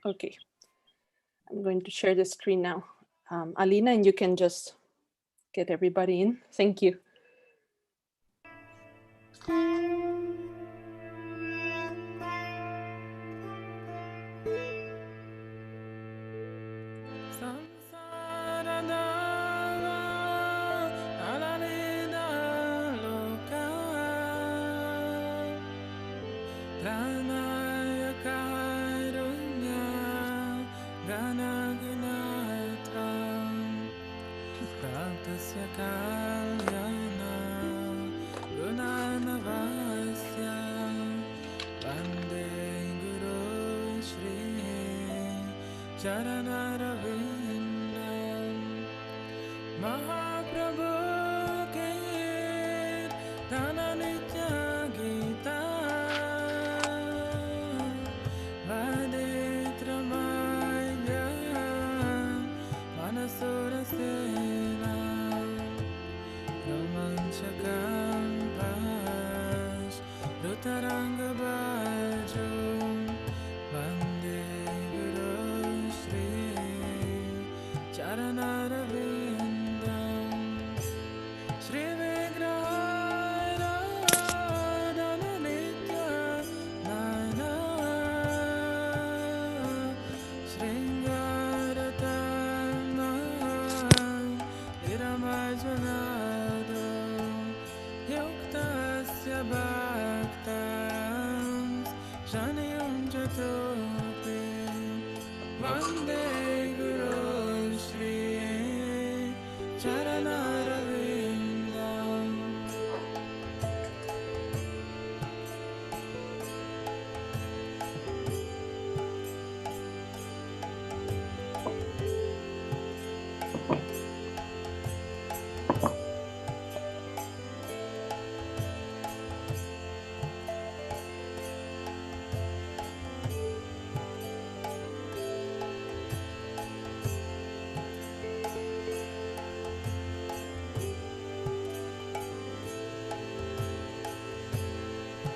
Okay, I'm going to share the screen now. Alina, and you can just get everybody in. Thank you.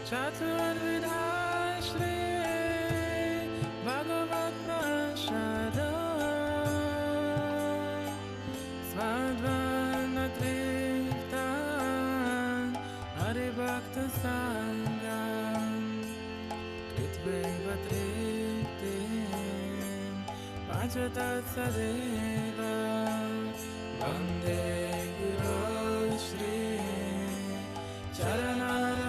Chaturvidha Shri Bhagavad Prashada Svadvana Triptan Haribhakta Sangam Kritveva Triptim Vajatat Sadeva Vande Guru Shri Charanara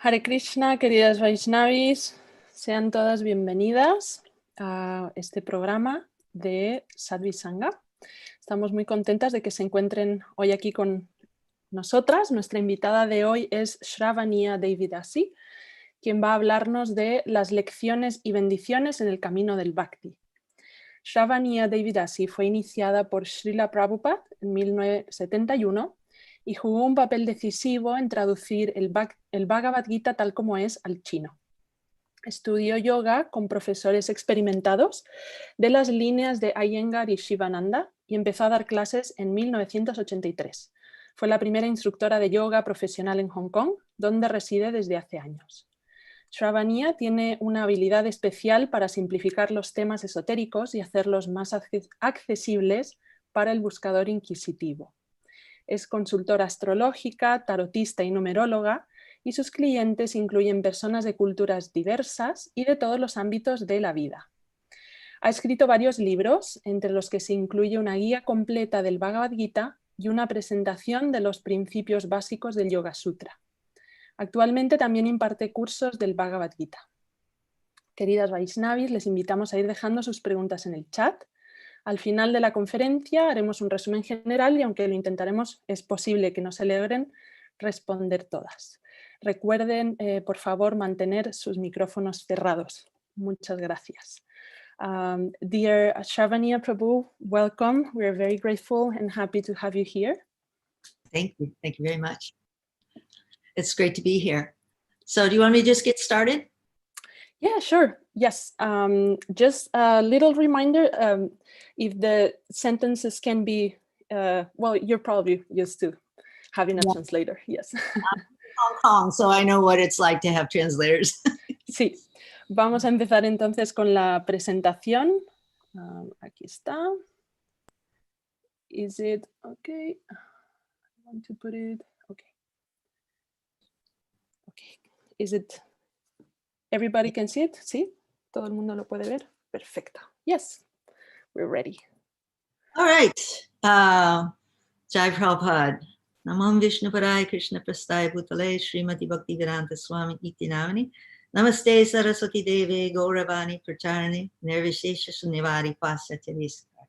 Hare Krishna, queridas Vaishnavis, sean todas bienvenidas a este programa de Sadhvi Sangha. Estamos muy contentas de que se encuentren hoy aquí con nosotras. Nuestra invitada de hoy es Sravaniya Devi Dasi, quien va a hablarnos de las lecciones y bendiciones en el camino del bhakti. Sravaniya Devi Dasi fue iniciada por Srila Prabhupada en 1971 y jugó un papel decisivo en traducir el Bhagavad Gita tal como es al chino. Estudió yoga con profesores experimentados de las líneas de Iyengar y Sivananda y empezó a dar clases en 1983. Fue la primera instructora de yoga profesional en Hong Kong, donde reside desde hace años. Sravaniya tiene una habilidad especial para simplificar los temas esotéricos y hacerlos más accesibles para el buscador inquisitivo. Es consultora astrológica, tarotista y numeróloga, y sus clientes incluyen personas de culturas diversas y de todos los ámbitos de la vida. Ha escrito varios libros, entre los que se incluye una guía completa del Bhagavad Gita y una presentación de los principios básicos del Yoga Sutra. Actualmente también imparte cursos del Bhagavad Gita. Queridas Vaishnavis, les invitamos a ir dejando sus preguntas en el chat. Al final de la conferencia haremos un resumen general y aunque lo intentaremos, es posible que no se logren responder todas. Recuerden, por favor, mantener sus micrófonos cerrados. Muchas gracias. Dear Sravaniya Prabhu, welcome. We are very grateful and happy to have you here. Thank you. Thank you very much. It's great to be here. So do you want me to just get started? Yeah, sure. Yes. Just a little reminder, if the sentences can be, well, you're probably used to having a translator. Yes. Hong Kong, so I know what it's like to have translators. Sí. Vamos a empezar entonces con la presentación. Aquí está. Is it okay? I want to put it. Okay. Okay. Is it? Everybody can see it? ¿Sí? ¿Todo el mundo lo puede ver? Perfecto. Yes, we're ready. All right. Jai Prabhupada. Namam Vishnu Parai Krishna Prasthaya Bhutale Srimati Bhakti Vedanta Swami Iti Namani. Namaste Saraswati Devi Gauravani Pracharani Nirvishesha Sunnivari Pasya Chaliskar.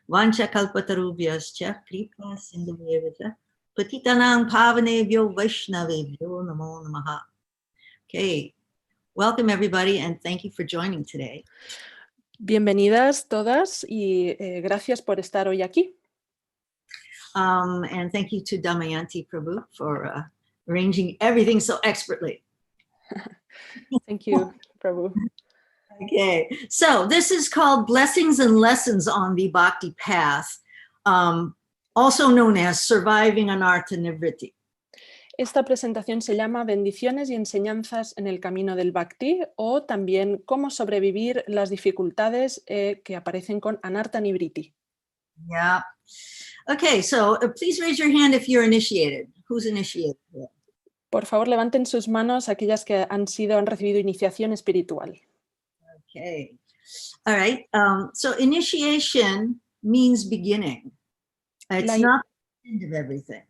Vancha Kalpatarubhyascha Kripa Sindhuvevita Patitanang Pavanebhyo Vaishnavebhyo Namo Namaha. Okay. Welcome everybody and thank you for joining today. Bienvenidas todas y gracias por estar hoy aquí. And thank you to Damayanti Prabhu for arranging everything so expertly. Thank you, Prabhu. Okay, so this is called Blessings and Lessons on the Bhakti Path, also known as Surviving Anartha Nivritti. Esta presentación se llama Bendiciones y enseñanzas en el camino del Bhakti o también cómo sobrevivir las dificultades que aparecen con Anartha Nivritti. Yeah. Okay, so please raise your hand if you're initiated. Who's initiated? Por favor, levanten sus manos aquellas que han recibido iniciación espiritual. Okay. All right. So initiation means beginning. It's not the end of everything.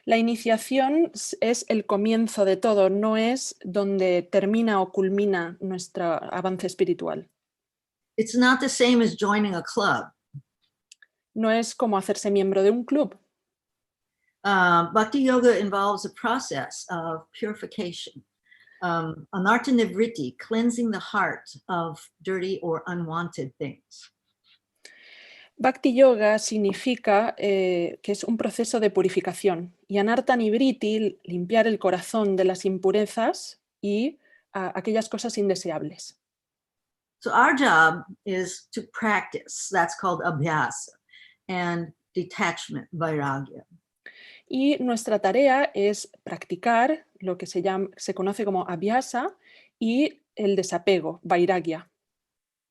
La iniciación es el comienzo de todo, no es donde termina o culmina nuestro avance espiritual. It's not the same as joining a club. No es como hacerse miembro de un club. Bhakti Yoga involves a process of purification. Anartha Nivritti, cleansing the heart of dirty or unwanted things. Bhakti Yoga significa que es un proceso de purificación y Anartha Nivritti, limpiar el corazón de las impurezas y aquellas cosas indeseables. So our job is to practice. That's called abhyasa and detachment, vairagya. Y nuestra tarea es practicar lo que se conoce como abhyasa y el desapego, vairagya.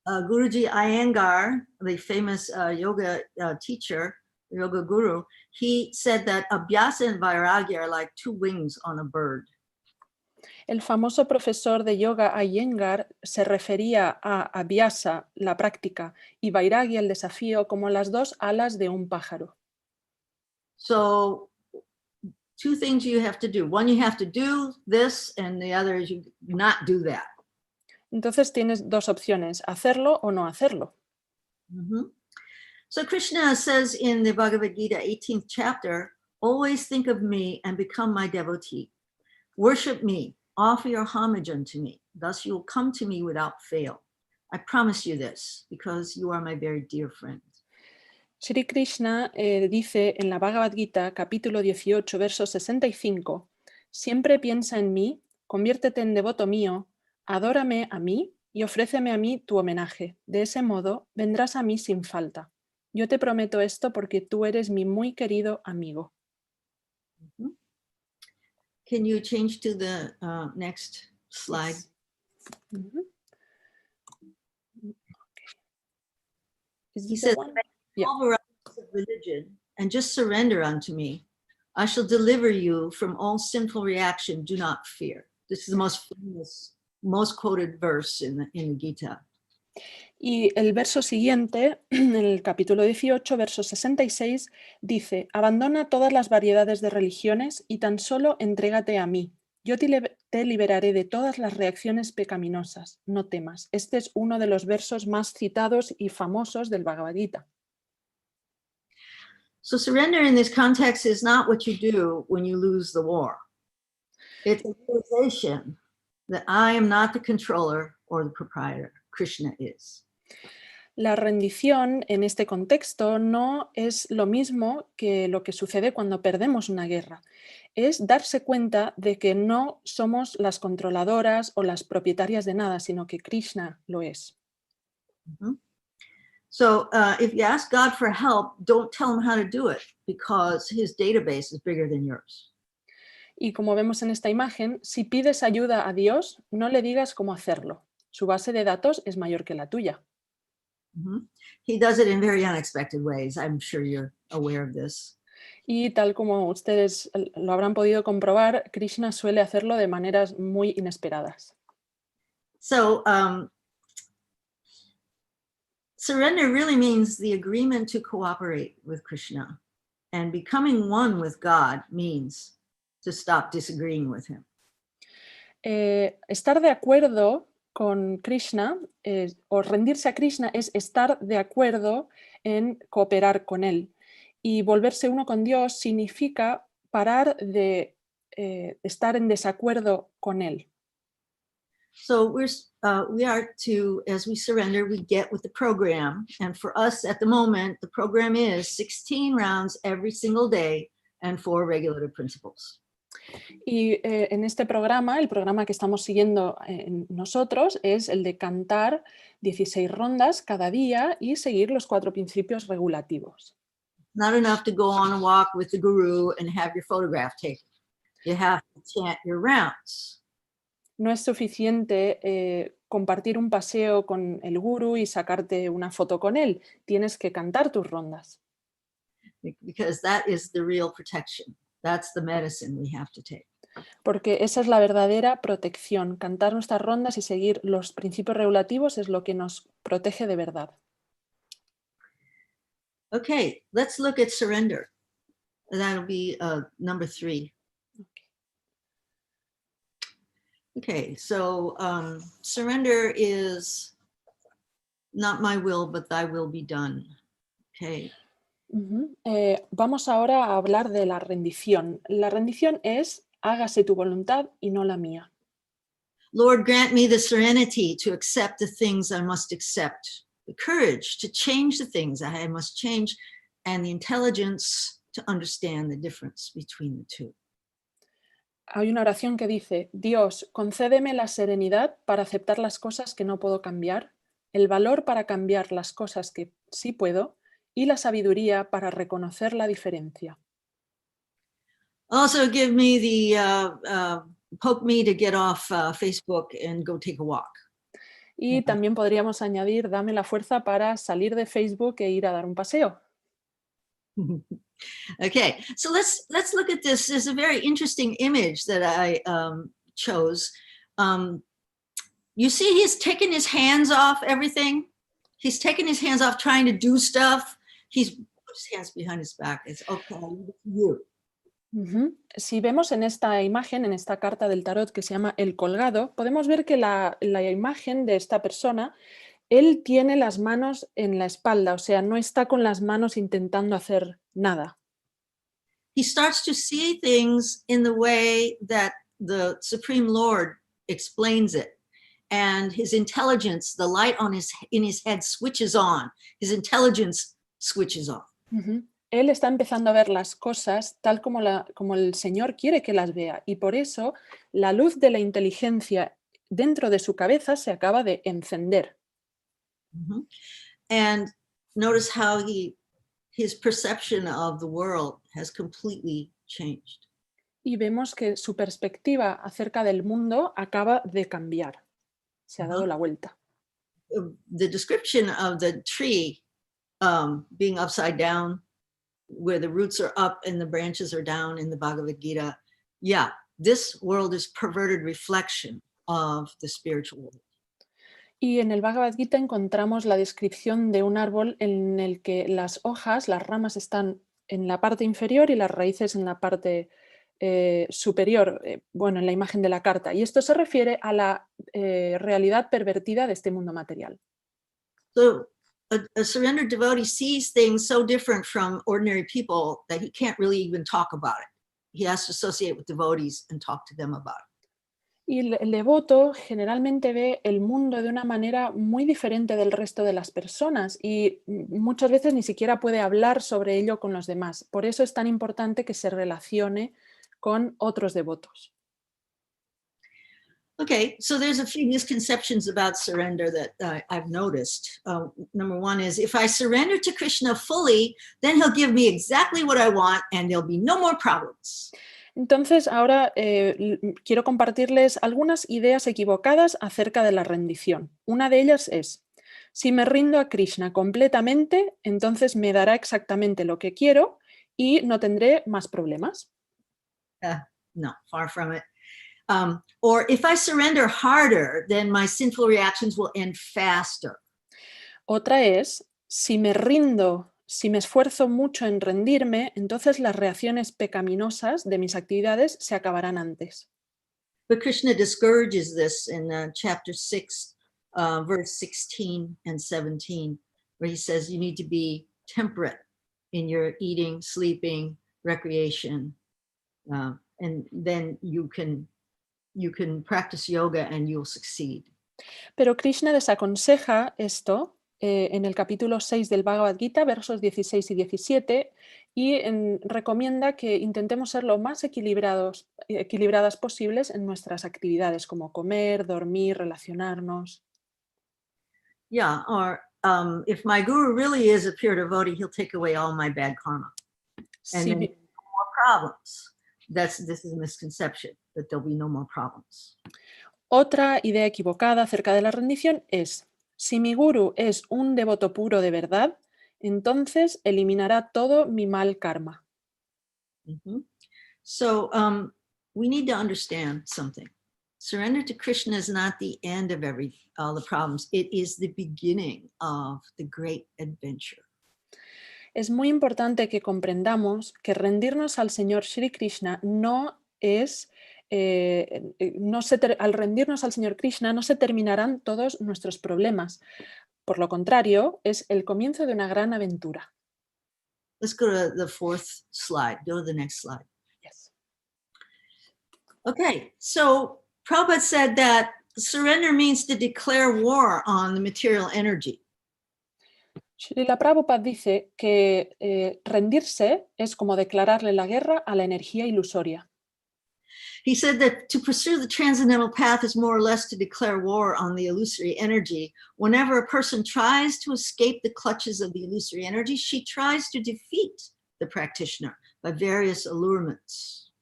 Guruji Iyengar, the famous yoga teacher, yoga guru, he said that abhyasa and vairagya are like two wings on a bird. El famoso profesor de yoga Iyengar se refería a abhyasa, la práctica, y vairagya, el desafío, como las dos alas de un pájaro. So, two things you have to do. One, you have to do this, and the other is you not do that. Entonces tienes dos opciones, hacerlo o no hacerlo. Mm-hmm. So Krishna says in the Bhagavad Gita, 18th chapter, always think of me and become my devotee. Worship me, offer your homage unto me. Thus you will come to me without fail. I promise you this, because you are my very dear friend. Shri Krishna dice en la Bhagavad Gita, capítulo 18, verso 65, siempre piensa en mí, conviértete en devoto mío, adórame a mí y ofréceme a mí tu homenaje. De ese modo vendrás a mí sin falta. Yo te prometo esto porque tú eres mi muy querido amigo. Mm-hmm. Can you change to the next slide? Yes. Mm-hmm. Okay. Is He this says, the one? Yeah. of religion and just surrender unto me. I shall deliver you from all sinful reaction. Do not fear. This is the most famous, most quoted verse in the Gita. Y el verso siguiente, en el capítulo 18, verso 66, dice: abandona todas las variedades de religiones y tan solo entrégate a mí. Yo te liberaré de todas las reacciones pecaminosas. No temas. Este es uno de los versos más citados y famosos del Bhagavad Gita. So surrender in this context is not what you do when you lose the war. It's a realization that I am not the controller or the proprietor. Krishna is. La rendición en este contexto no es lo mismo que lo que sucede cuando perdemos una guerra. Es darse cuenta de que no somos las controladoras o las propietarias de nada, sino que Krishna lo es. Mm-hmm. So if you ask God for help, don't tell him how to do it because his database is bigger than yours. Y como vemos en esta imagen, si pides ayuda a Dios, no le digas cómo hacerlo. Su base de datos es mayor que la tuya. Mm-hmm. He does it in very unexpected ways. I'm sure you're aware of this. Y tal como ustedes lo habrán podido comprobar, Krishna suele hacerlo de maneras muy inesperadas. So surrender really means the agreement to cooperate with Krishna, and becoming one with God means to stop disagreeing with him. Estar de acuerdo con Krishna o rendirse a Krishna es estar de acuerdo en cooperar con él. Y volverse uno con Dios significa parar de estar en desacuerdo con él. So we are to, as we surrender, we get with the program. And for us at the moment, the program is 16 rounds every single day and 4 regulative principles. Y en este programa, el programa que estamos siguiendo nosotros es el de cantar 16 rondas cada día y seguir los 4 principios regulativos. Not enough to go on a walk with the guru and have your photograph taken. You have to chant your rounds. No es suficiente compartir un paseo con el guru y sacarte una foto con él. Tienes que cantar tus rondas. Because that is the real protection. That's the medicine we have to take. Porque esa es la verdadera protección. Cantar nuestras rondas y seguir los principios regulativos es lo que nos protege de verdad. Okay, let's look at surrender. That'll be number 3. Okay, so surrender is not my will, but thy will be done. Okay. Vamos ahora a hablar de la rendición. La rendición es hágase tu voluntad y no la mía. Lord, grant me the serenity to accept the things I must accept, the courage to change the things I must change, and the intelligence to understand the difference between the two. Hay una oración que dice: Dios, concédeme la serenidad para aceptar las cosas que no puedo cambiar, el valor para cambiar las cosas que sí puedo y la sabiduría para reconocer la diferencia. Also give me the, poke me to get off Facebook and go take a walk. Y también podríamos añadir: dame la fuerza para salir de Facebook e ir a dar un paseo. Okay, so let's look at this. There's a very interesting image that I chose. You see, he's taken his hands off everything. He's taken his hands off trying to do stuff. He's put his hands behind his back. It's okay, you. Si vemos en esta imagen, en esta carta del tarot que se llama El Colgado, podemos ver que la imagen de esta persona, él tiene las manos en la espalda, o sea, no está con las manos intentando hacer nada. He starts to see things in the way that the Supreme Lord explains it. And his intelligence, the light in his head switches on. His intelligence switches on. Él está empezando a ver las cosas tal como el Señor quiere que las vea, y por eso la luz de la inteligencia dentro de su cabeza se acaba de encender. And notice how his perception of the world has completely changed. Y vemos que su perspectiva acerca del mundo acaba de cambiar. Se ha dado la vuelta. The description of the tree being upside down, where the roots are up and the branches are down in the Bhagavad Gita. Yeah, this world is perverted reflection of the spiritual world. Y en el Bhagavad Gita encontramos la descripción de un árbol en el que las hojas, las ramas están en la parte inferior y las raíces en la parte superior, bueno, en la imagen de la carta. Y esto se refiere a la realidad pervertida de este mundo material. So a surrendered devotee sees things so different from ordinary people that he can't really even talk about it. He has to associate with devotees and talk to them about it. Y el devoto generalmente ve el mundo de una manera muy diferente del resto de las personas y muchas veces ni siquiera puede hablar sobre ello con los demás. Por eso es tan importante que se relacione con otros devotos. Okay, so there's a few misconceptions about surrender that I've noticed. Number one is, if I surrender to Krishna fully, then he'll give me exactly what I want and there'll be no more problems. Entonces, ahora quiero compartirles algunas ideas equivocadas acerca de la rendición. Una de ellas es, si me rindo a Krishna completamente, entonces me dará exactamente lo que quiero y no tendré más problemas. No, far from it. Or if I surrender harder, then my sinful reactions will end faster. Otra es, si me rindo, si me esfuerzo mucho en rendirme, entonces las reacciones pecaminosas de mis actividades se acabarán antes. But Krishna discourages this in chapter 6, verse 16 and 17, where he says you need to be temperate in your eating, sleeping, recreation, and then you can practice yoga and you'll succeed. Pero Krishna desaconseja esto en el capítulo 6 del Bhagavad Gita, versos 16 y 17, y recomienda que intentemos ser lo más equilibradas posibles en nuestras actividades, como comer, dormir, relacionarnos. Yeah, or if my guru really is a pure devotee, he'll take away all my bad karma. And then no more problems. This is a misconception, that there'll be no more problems. Otra idea equivocada acerca de la rendición es, si mi guru es un devoto puro de verdad, entonces eliminará todo mi mal karma. So we need to understand something. Surrender to Krishna is not the end of all the problems. It is the beginning of the great adventure. Es muy importante que comprendamos que rendirnos al Señor Shri Krishna no es, al rendirnos al Señor Krishna no se terminarán todos nuestros problemas. Por lo contrario, es el comienzo de una gran aventura. Let's go to the fourth slide. Go to the next slide. Yes. Okay, so Prabhupada said that surrender means to declare war on the material energy. Srila Prabhupada dice que rendirse es como declararle la guerra a la energía ilusoria. He said that to pursue the transcendental path is more or less to declare war on the illusory energy. Whenever a person tries to escape the clutches of the illusory energy, she tries to defeat the practitioner by various allurements.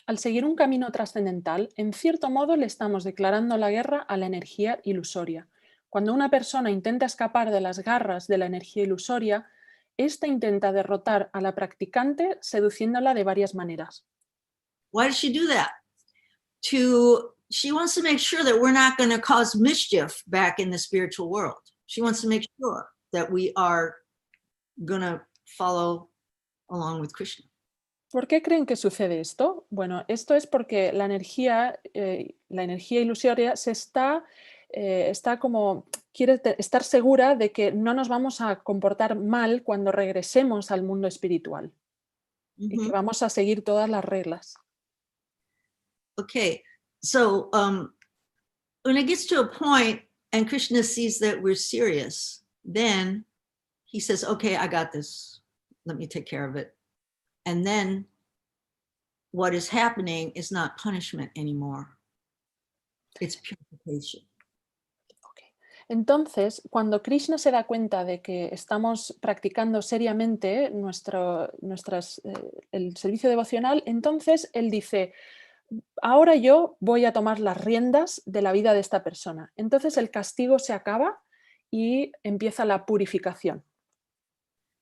Al seguir un camino trascendental, en cierto modo le estamos declarando la guerra a la energía ilusoria. Cuando una persona intenta escapar de las garras de la energía ilusoria, ésta intenta derrotar a la practicante seduciéndola de varias maneras. Why does she do that? She wants to make sure that we're not going to cause mischief back in the spiritual world. She wants to make sure that we are going to follow along with Krishna. ¿Por qué creen que sucede esto? Bueno, esto es porque la energía ilusoria quiere estar segura de que no nos vamos a comportar mal cuando regresemos al mundo espiritual y que vamos a seguir todas las reglas. Okay, so when it gets to a point and Krishna sees that we're serious, then he says, okay, I got this. Let me take care of it. And then what is happening is not punishment anymore. It's purification. Okay. Entonces, cuando Krishna se da cuenta de que estamos practicando seriamente el servicio devocional, entonces él dice, ahora yo voy a tomar las riendas de la vida de esta persona. Entonces el castigo se acaba y empieza la purificación.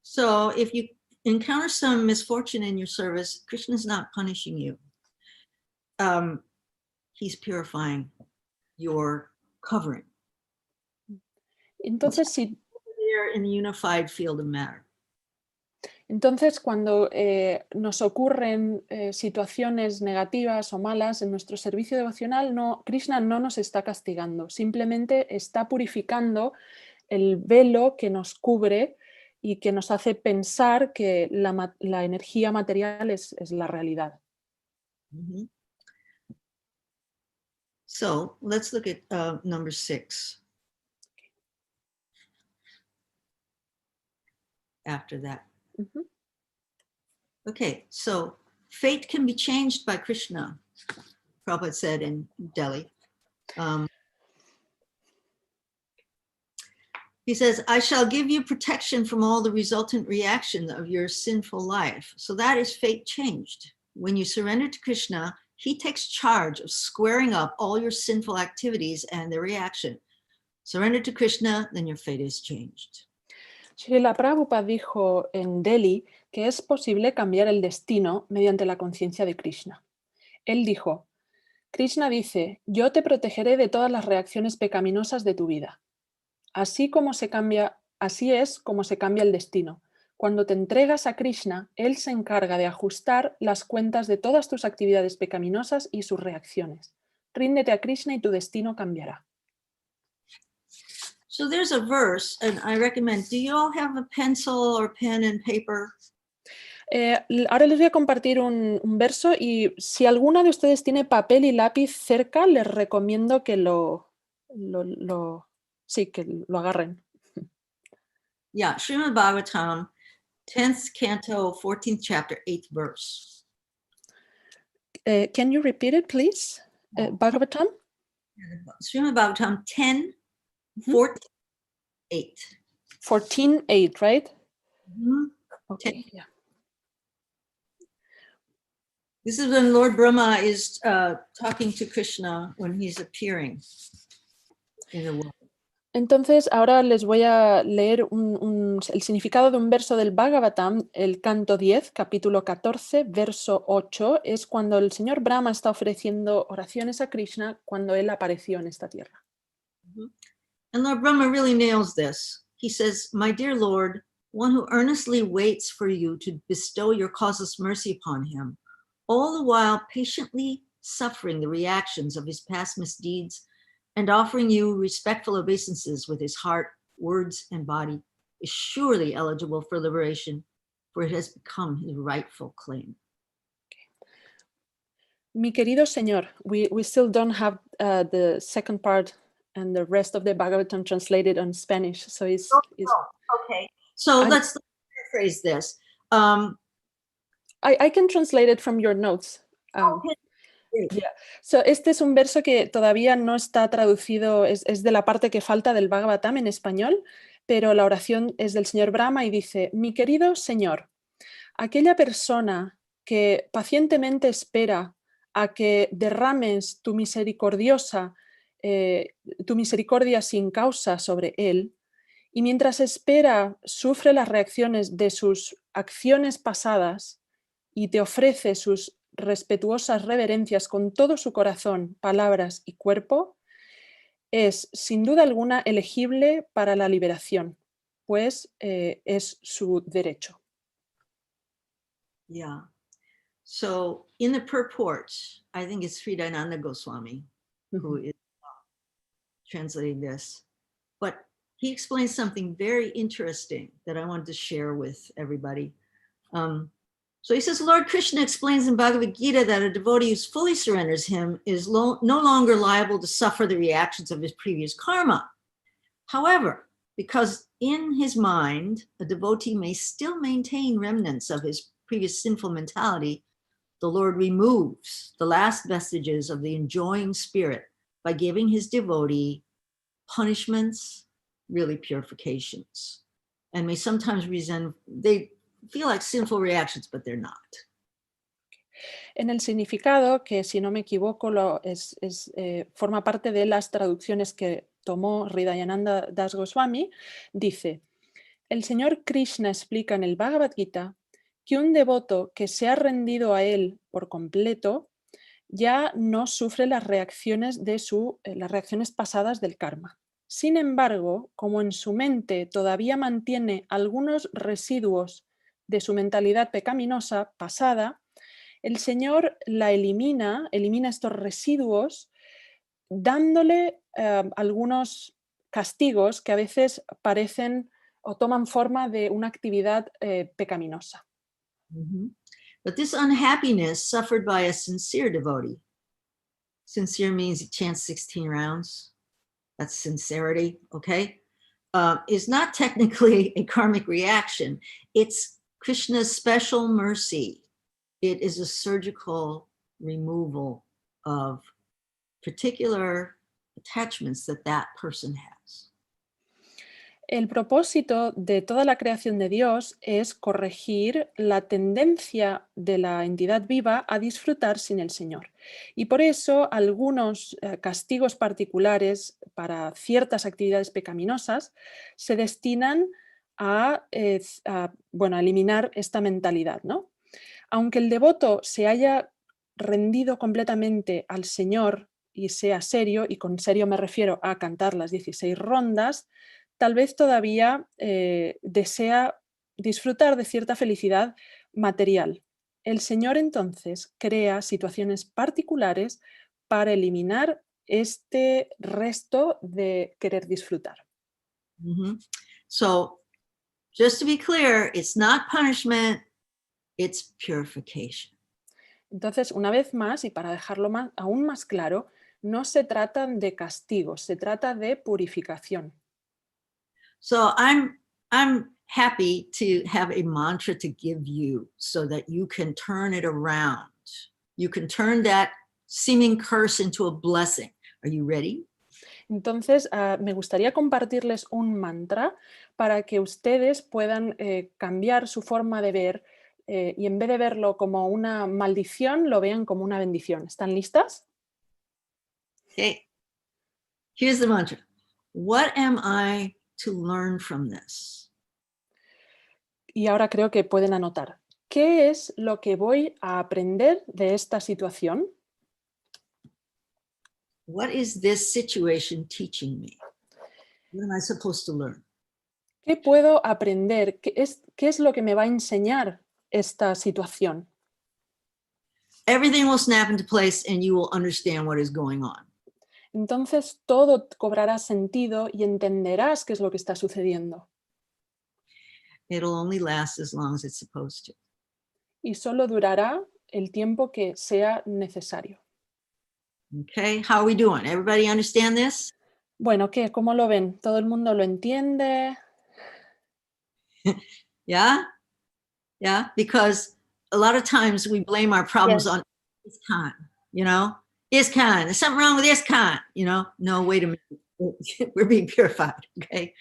So if you encounter some misfortune in your service, Krishna's not punishing you. He's purifying your covering. Entonces, They're in the unified field of matter. Entonces, cuando nos ocurren situaciones negativas o malas en nuestro servicio devocional, Krishna no nos está castigando, simplemente está purificando el velo que nos cubre y que nos hace pensar que la energía material es la realidad. Mm-hmm. So let's look at number 6. After that. Mm-hmm. Okay, so fate can be changed by Krishna, Prabhupada said in Delhi. He says, I shall give you protection from all the resultant reaction of your sinful life. So that is fate changed. When you surrender to Krishna, he takes charge of squaring up all your sinful activities and their reaction. Surrender to Krishna, then your fate is changed. Srila Prabhupada dijo en Delhi que es posible cambiar el destino mediante la conciencia de Krishna. Él dijo, Krishna dice, yo te protegeré de todas las reacciones pecaminosas de tu vida. Así es como se cambia el destino. Cuando te entregas a Krishna, él se encarga de ajustar las cuentas de todas tus actividades pecaminosas y sus reacciones. Ríndete a Krishna y tu destino cambiará. So there's a verse, and I recommend, do you all have a pencil or pen and paper? Ahora les voy a compartir un verso y si alguna de ustedes tiene papel y lápiz cerca, les recomiendo que lo agarren. Yeah, Srimad Bhagavatam, 10th canto, 14th chapter, 8th verse. Can you repeat it, please? Bhagavatam? Srimad Bhagavatam 10, 14, 8. 14, 8, right? Mm-hmm. Okay, yeah. This is when Lord Brahma is talking to Krishna when he's appearing in the world. Entonces, ahora les voy a leer el significado de un verso del Bhagavatam, el canto 10, capítulo 14, verso 8, es cuando el señor Brahma está ofreciendo oraciones a Krishna cuando él apareció en esta tierra. Mm-hmm. And Lord Brahma really nails this. He says, my dear Lord, one who earnestly waits for you to bestow your causeless mercy upon him, all the while patiently suffering the reactions of his past misdeeds and offering you respectful obeisances with his heart, words, and body, is surely eligible for liberation, for it has become his rightful claim. Mi querido señor, we still don't have the second part and the rest of the Bhagavatam translated on Spanish. So okay. So let's paraphrase this. I can translate it from your notes. Okay. Yeah. So este es un verso que todavía no está traducido, es de la parte que falta del Bhagavatam en español, pero la oración es del señor Brahma y dice, mi querido señor, aquella persona que pacientemente espera a que derrames tu misericordia sin causa sobre él, y mientras espera sufre las reacciones de sus acciones pasadas y te ofrece sus respetuosas reverencias con todo su corazón, palabras y cuerpo, es sin duda alguna elegible para la liberación, pues es su derecho. Yeah. So in the purport, I think it's Sridharananda Goswami who is translating this, but he explains something very interesting that I wanted to share with everybody. So he says, Lord Krishna explains in Bhagavad Gita that a devotee who fully surrenders him is no longer liable to suffer the reactions of his previous karma. However, because in his mind, a devotee may still maintain remnants of his previous sinful mentality, the Lord removes the last vestiges of the enjoying spirit by giving his devotee punishments, really purifications, and may sometimes they feel like sinful reactions, but they're not. En el significado, que si no me equivoco forma parte de las traducciones que tomó Hridayananda Das Goswami, dice, El Señor Krishna explica en el Bhagavad Gita que un devoto que se ha rendido a él por completo ya no sufre las reacciones las reacciones pasadas del karma. Sin embargo, como en su mente todavía mantiene algunos residuos de su mentalidad pecaminosa pasada, el Señor elimina estos residuos dándole algunos castigos que a veces parecen o toman forma de una actividad pecaminosa. But this unhappiness suffered by a sincere devotee. Sincere means he chants 16 rounds. That's sincerity, okay? Is not technically a karmic reaction. It's Krishna's special mercy. It is a surgical removal of particular attachments that that person has. El propósito de toda la creación de Dios es corregir la tendencia de la entidad viva a disfrutar sin el Señor. Y por eso algunos castigos particulares para ciertas actividades pecaminosas se destinan a eliminar esta mentalidad, ¿no? Aunque el devoto se haya rendido completamente al Señor y sea serio, y con serio me refiero a cantar las 16 rondas, tal vez todavía desea disfrutar de cierta felicidad material. El Señor entonces crea situaciones particulares para eliminar este resto de querer disfrutar. So, just to be clear, it's not punishment, it's purification. Entonces, una vez más, y para dejarlo aún más claro, no se trata de castigos, se trata de purificación. So I'm happy to have a mantra to give you so that you can turn it around. You can turn that seeming curse into a blessing. Are you ready? Entonces, me gustaría compartirles un mantra para que ustedes puedan cambiar su forma de ver y en vez de verlo como una maldición, lo vean como una bendición. ¿Están listas? Okay. Here's the mantra. What am I to learn from this? Y ahora creo que pueden anotar. ¿Qué es lo que voy a aprender de esta situación? What is this situation teaching me? What am I supposed to learn? ¿Qué puedo aprender? ¿Qué es lo que me va a enseñar esta situación? Everything will snap into place and you will understand what is going on. Entonces todo cobrará sentido y entenderás qué es lo que está sucediendo. It'll only last as long as it's supposed to. Y solo durará el tiempo que sea necesario. Okay, how are we doing? Everybody understand this? Bueno, ¿qué? ¿Cómo lo ven? ¿Todo el mundo lo entiende? Yeah? Yeah, because a lot of times we blame our problems on ISKCON, you know? ISKCON, there's something wrong with ISKCON, you know? No, wait a minute, we're being purified, okay?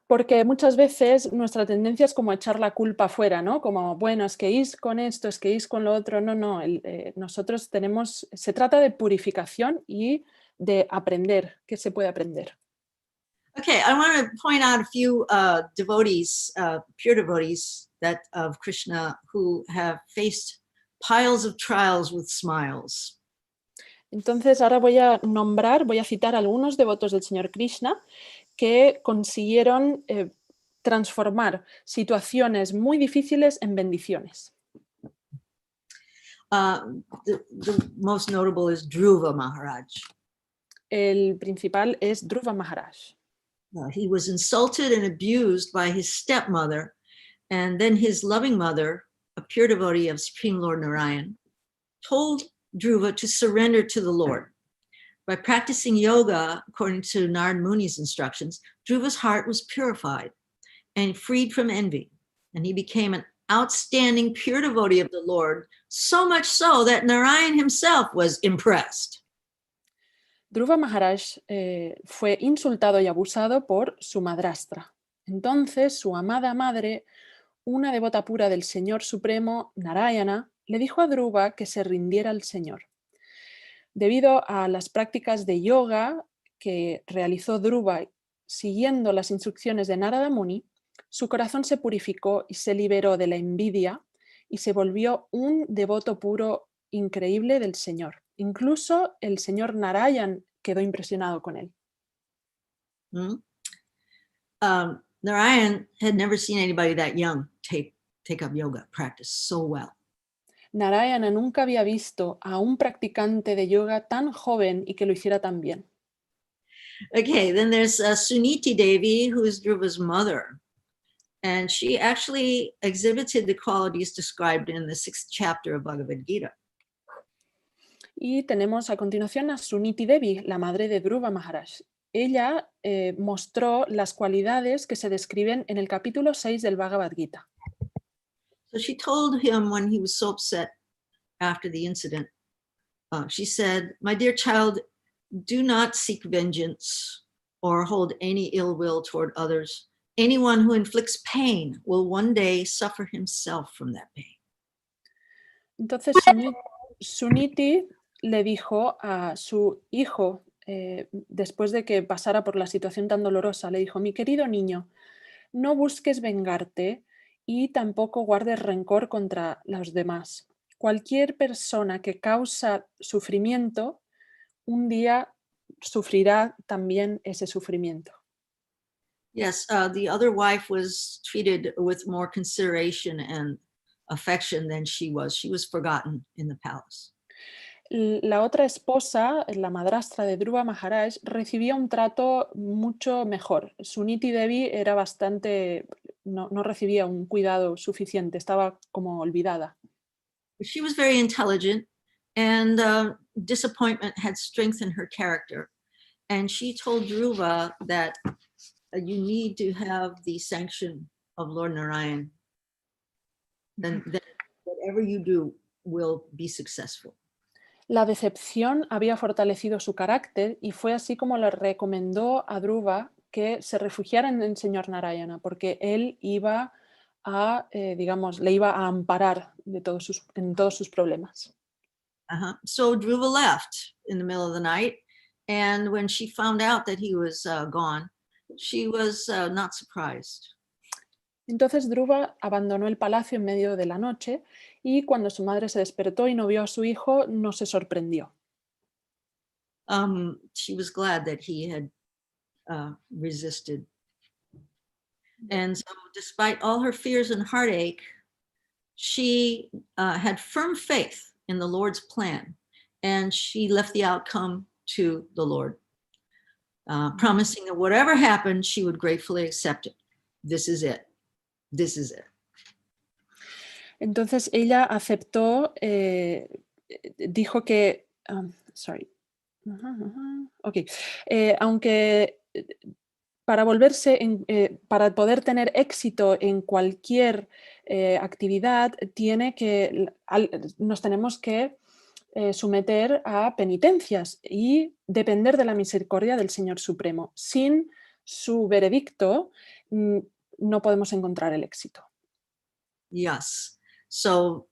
Porque muchas veces nuestra tendencia es como echar la culpa afuera, ¿no? Como, bueno, es que is con esto, es que is con lo otro. No, no, nosotros se trata de purificación y de aprender. ¿Qué se puede aprender? Okay, I want to point out a few devotees, pure devotees of Krishna who have faced piles of trials with smiles. Entonces ahora voy a citar a algunos devotos del Señor Krishna que consiguieron transformar situaciones muy difíciles en bendiciones. The most notable is Dhruva Maharaj. El principal es Dhruva Maharaj. He was insulted and abused by his stepmother, and then his loving mother, a pure devotee of Supreme Lord Narayan, told Dhruva to surrender to the Lord. By practicing yoga, according to Narad Muni's instructions, Dhruva's heart was purified and freed from envy, and he became an outstanding pure devotee of the Lord, so much so that Narayan himself was impressed. Dhruva Maharaj fue insultado y abusado por su madrastra. Entonces, su amada madre, una devota pura del Señor Supremo, Narayana, le dijo a Dhruva que se rindiera al Señor. Debido a las prácticas de yoga que realizó Dhruva siguiendo las instrucciones de Narada Muni, Su corazón se purificó y se liberó de la envidia y se volvió un devoto puro increíble del Señor. Incluso el señor Narayan quedó impresionado con él. Hmm? Narayan had never seen anybody that young take up yoga, practice so well. Narayana nunca había visto a un practicante de yoga tan joven y que lo hiciera tan bien. Okay, then there's Suniti Devi, who is Dhruva's mother. And she actually exhibited the qualities described in the 6th chapter of Bhagavad Gita. Y tenemos a continuación a Suniti Devi, la madre de Dhruva Maharaj. Ella mostró las cualidades que se describen en el capítulo 6 del Bhagavad Gita. So she told him when he was so upset after the incident, she said, "My dear child, do not seek vengeance or hold any ill will toward others. Anyone who inflicts pain will one day suffer himself from that pain." Entonces Suniti le dijo a su hijo, después de que pasara por la situación tan dolorosa, le dijo: mi querido niño, no busques vengarte y tampoco guardes rencor contra los demás. Cualquier persona que causa sufrimiento, un día sufrirá también ese sufrimiento. Yes, the other wife was treated with more consideration and affection than she was. She was forgotten in the palace. La otra esposa, la madrastra de Dhruva Maharaj, recibía un trato mucho mejor. Suniti Devi era bastante, no recibía un cuidado suficiente, estaba como olvidada. She was very intelligent, and disappointment had strengthened her character. And she told Dhruva that you need to have the sanction of Lord Narayan. Then whatever you do will be successful. La decepción había fortalecido su carácter y fue así como le recomendó a Dhruva que se refugiara en el señor Narayana, porque él iba a, le iba a amparar en todos sus problemas. So Dhruva left in the middle of the night, and when she found out that he was gone, she was not surprised. Entonces Dhruva abandonó el palacio en medio de la noche y cuando su madre se despertó y no vio a su hijo, no se sorprendió. She was glad that he had resisted. And so despite all her fears and heartache, she had firm faith in the Lord's plan, and she left the outcome to the Lord, promising that whatever happened, she would gratefully accept it. This is it. This is it. Entonces ella aceptó, dijo que, aunque para para poder tener éxito en cualquier actividad, nos tenemos que someter a penitencias y depender de la misericordia del Señor Supremo. Sin su veredicto, no podemos encontrar el éxito. Yes. So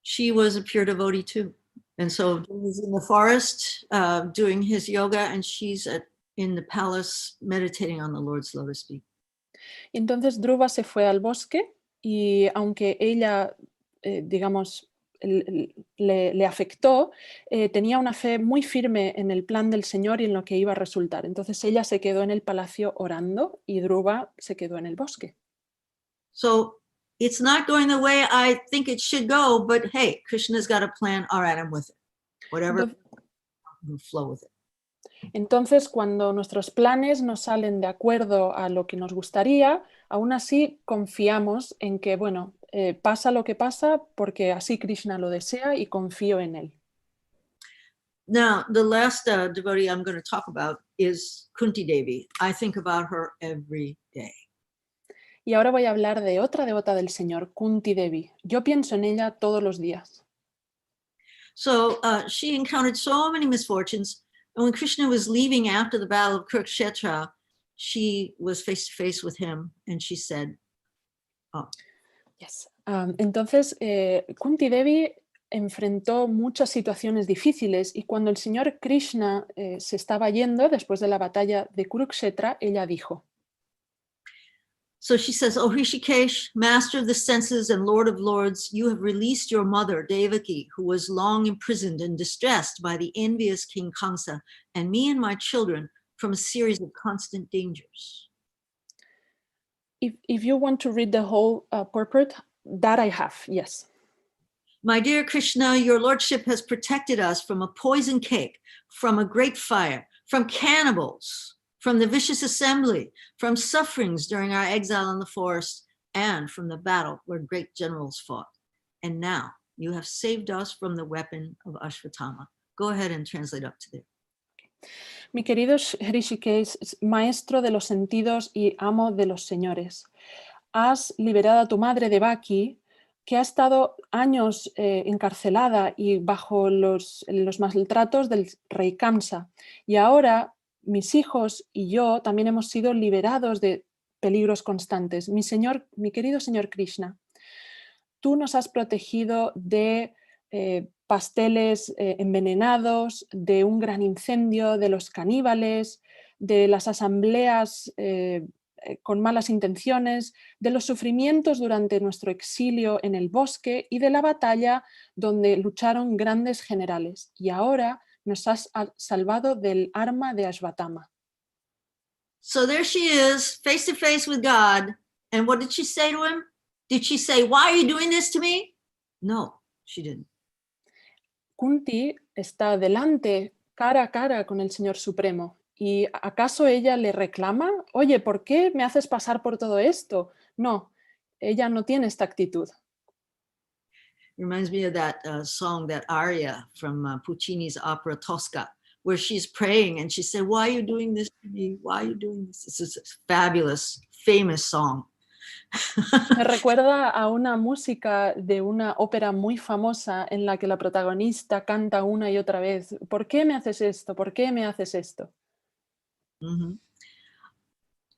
she was a pure devotee too. And so he's in the forest doing his yoga, and she's in the palace meditating on the Lord's lotus feet. Entonces Dhruva se fue al bosque y aunque ella, le afectó, tenía una fe muy firme en el plan del Señor y en lo que iba a resultar. Entonces ella se quedó en el palacio orando y Dhruva se quedó en el bosque. So it's not going the way I think it should go, but hey, Krishna's got a plan. All right, I'm with it. Whatever, flow with it. Entonces, cuando nuestros planes no salen de acuerdo a lo que nos gustaría, aún así confiamos en que, pasa lo que pasa porque así Krishna lo desea y confío en él. Now, the last devotee I'm going to talk about is Kunti Devi. I think about her every day. Y ahora voy a hablar de otra devota del Señor, Kunti Devi. Yo pienso en ella todos los días. So she encountered so many misfortunes. And when Krishna was leaving after the battle of Kurukshetra, she was face to face with him and she said, "Oh." Yes. Entonces, Kunti Devi enfrentó muchas situaciones difíciles y cuando el Señor Krishna se estaba yendo después de la batalla de Kurukshetra, ella dijo: So she says, "O Hrishikesh, master of the senses and lord of lords, you have released your mother, Devaki, who was long imprisoned and distressed by the envious King Kamsa, and me and my children from a series of constant dangers." If you want to read the whole purport, that I have, yes. "My dear Krishna, your lordship has protected us from a poison cake, from a great fire, from cannibals, from the vicious assembly, from sufferings during our exile in the forest, and from the battle where great generals fought. And now you have saved us from the weapon of Ashvatthama." Go ahead and translate up to there. Mi querido Hrishikesh, maestro de los sentidos y amo de los señores, has liberado a tu madre Devaki, que ha estado años encarcelada y bajo los maltratos del rey Kamsa. Y ahora mis hijos y yo también hemos sido liberados de peligros constantes. Mi querido señor Krishna, tú nos has protegido de pasteles envenenados, de un gran incendio, de los caníbales, de las asambleas con malas intenciones, de los sufrimientos durante nuestro exilio en el bosque y de la batalla donde lucharon grandes generales. Y ahora nos has salvado del arma de Ashvatthama. So there she is, face to face with God. And what did she say to him? Did she say, "Why are you doing this to me?" No, she didn't. Kunti está delante, cara a cara con el Señor Supremo. ¿Y acaso ella le reclama? Oye, ¿por qué me haces pasar por todo esto? No, ella no tiene esta actitud. Reminds me of that song, that aria from Puccini's opera Tosca, where she's praying and she said, "Why are you doing this to me? Why are you doing this?" This is a fabulous, famous song. Me recuerda a una música de una ópera muy famosa en la que la protagonista canta una y otra vez, ¿por qué me haces esto? ¿Por qué me haces esto? Mm-hmm.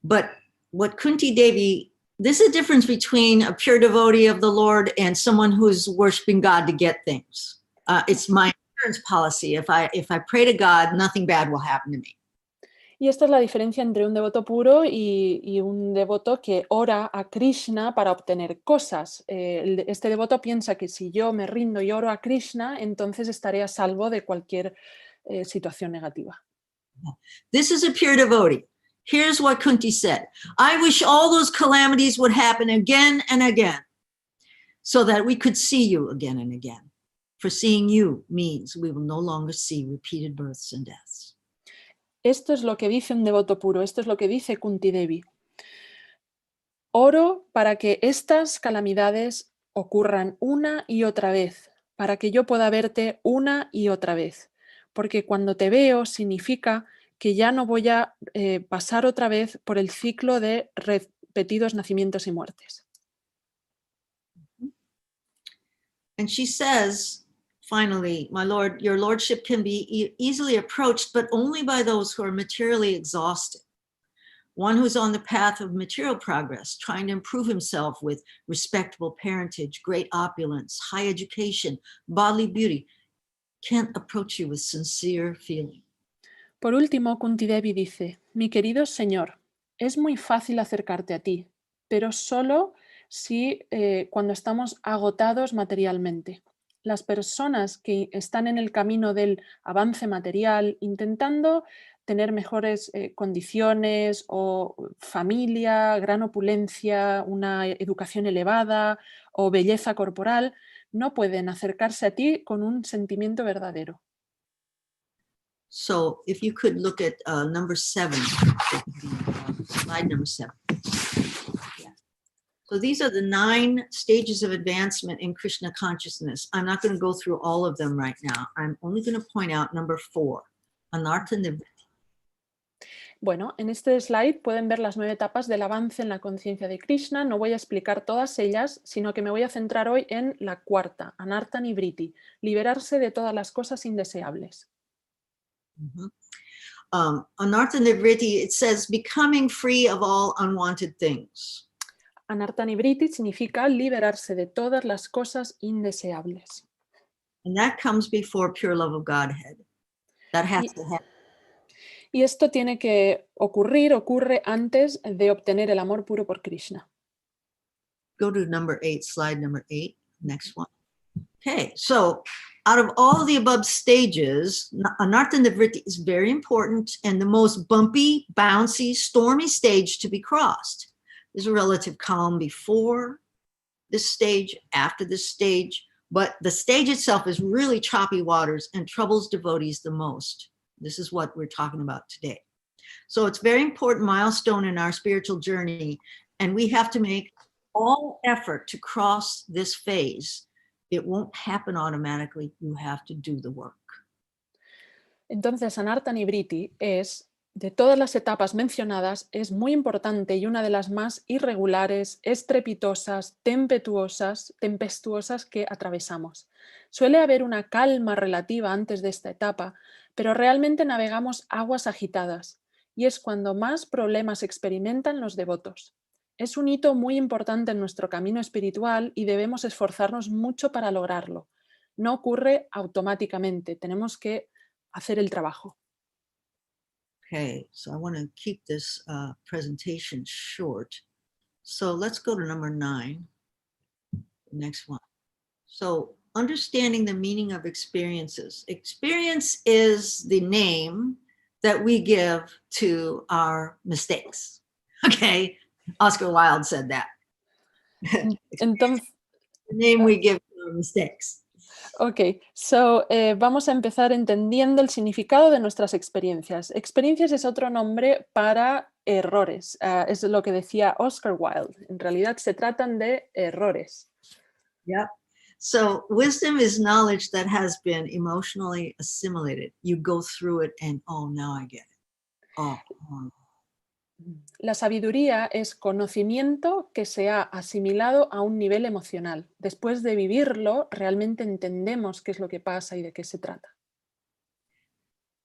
But what Kunti Devi, this is a difference between a pure devotee of the Lord and someone who's worshiping God to get things. It's my insurance policy. If I pray to God, nothing bad will happen to me. Y esta es la diferencia entre un devoto puro y un devoto que ora a Krishna para obtener cosas. Este devoto piensa que si yo me rindo y oro a Krishna, entonces estaré a salvo de cualquier situación negativa. This is a pure devotee. Here's what Kunti said. "I wish all those calamities would happen again and again so that we could see you again and again. For seeing you means we will no longer see repeated births and deaths." Esto es lo que dice un devoto puro, esto es lo que dice Kunti Devi. Oro para que estas calamidades ocurran una y otra vez, para que yo pueda verte una y otra vez, porque cuando te veo significa que ya no voy a pasar otra vez por el ciclo de repetidos nacimientos y muertes. And she says, finally, "My Lord, your lordship can be easily approached, but only by those who are materially exhausted. One who's on the path of material progress, trying to improve himself with respectable parentage, great opulence, high education, bodily beauty, can't approach you with sincere feeling." Por último, Kunti Devi dice, mi querido señor, es muy fácil acercarte a ti, pero solo si cuando estamos agotados materialmente. Las personas que están en el camino del avance material, intentando tener mejores condiciones o familia, gran opulencia, una educación elevada o belleza corporal, no pueden acercarse a ti con un sentimiento verdadero. So if you could look at number 7, slide number 7. Yeah. So these are the 9 stages of advancement in Krishna consciousness. I'm not going to go through all of them right now. I'm only going to point out number 4, anartha nivritti. Bueno, en este slide pueden ver las 9 etapas del avance en la conciencia de Krishna. No voy a explicar todas ellas, sino que me voy a centrar hoy en la 4ª, anartha nivritti, liberarse de todas las cosas indeseables. Anartha nivritti, it says becoming free of all unwanted things. Anartha nivritti significa liberarse de todas las cosas indeseables. And that comes before pure love of Godhead. That has to happen. Y esto tiene que ocurre antes de obtener el amor puro por Krishna. Go to number 8, slide number 8, next one. Okay, so out of all the above stages, Anartha Nivritti is very important and the most bumpy, bouncy, stormy stage to be crossed. There's a relative calm before this stage, after this stage, but the stage itself is really choppy waters and troubles devotees the most. This is what we're talking about today. So it's a very important milestone in our spiritual journey, and we have to make all effort to cross this phase. It won't happen automatically. You have to do the work. Entonces, Anartha Nivritti es, de todas las etapas mencionadas, es muy importante y una de las más irregulares, estrepitosas, tempestuosas que atravesamos. Suele haber una calma relativa antes de esta etapa, pero realmente navegamos aguas agitadas, y es cuando más problemas experimentan los devotos. Es un hito muy importante en nuestro camino espiritual y debemos esforzarnos mucho para lograrlo. No ocurre automáticamente, tenemos que hacer el trabajo. Okay, so I want to keep this presentation short. So let's go to number 9, next one. So understanding the meaning of experiences. Experience is the name that we give to our mistakes. Okay, Oscar Wilde said that. Entonces, The name we give to our mistakes. Ok, so vamos a empezar entendiendo el significado de nuestras experiencias. Experiencias es otro nombre para errores, es lo que decía Oscar Wilde. En realidad se tratan de errores. Yep. So wisdom is knowledge that has been emotionally assimilated. You go through it and, oh, now I get it. Oh. La sabiduría es conocimiento que se ha asimilado a un nivel emocional. Después de vivirlo, realmente entendemos qué es lo que pasa y de qué se trata.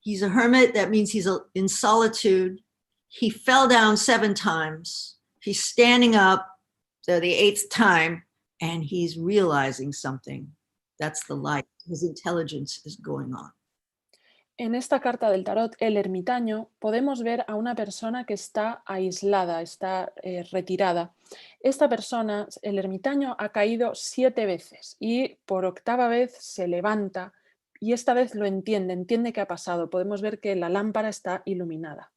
He's a hermit, that means he's in solitude. He fell down 7 times. He's standing up the 8th time and he's realizing something. That's the light. His intelligence is going on. En esta carta del tarot, el ermitaño, podemos ver a una persona que está aislada, está retirada. Esta persona, el ermitaño, ha caído 7 veces y por 8ª vez se levanta y esta vez lo entiende qué ha pasado. Podemos ver que la lámpara está iluminada.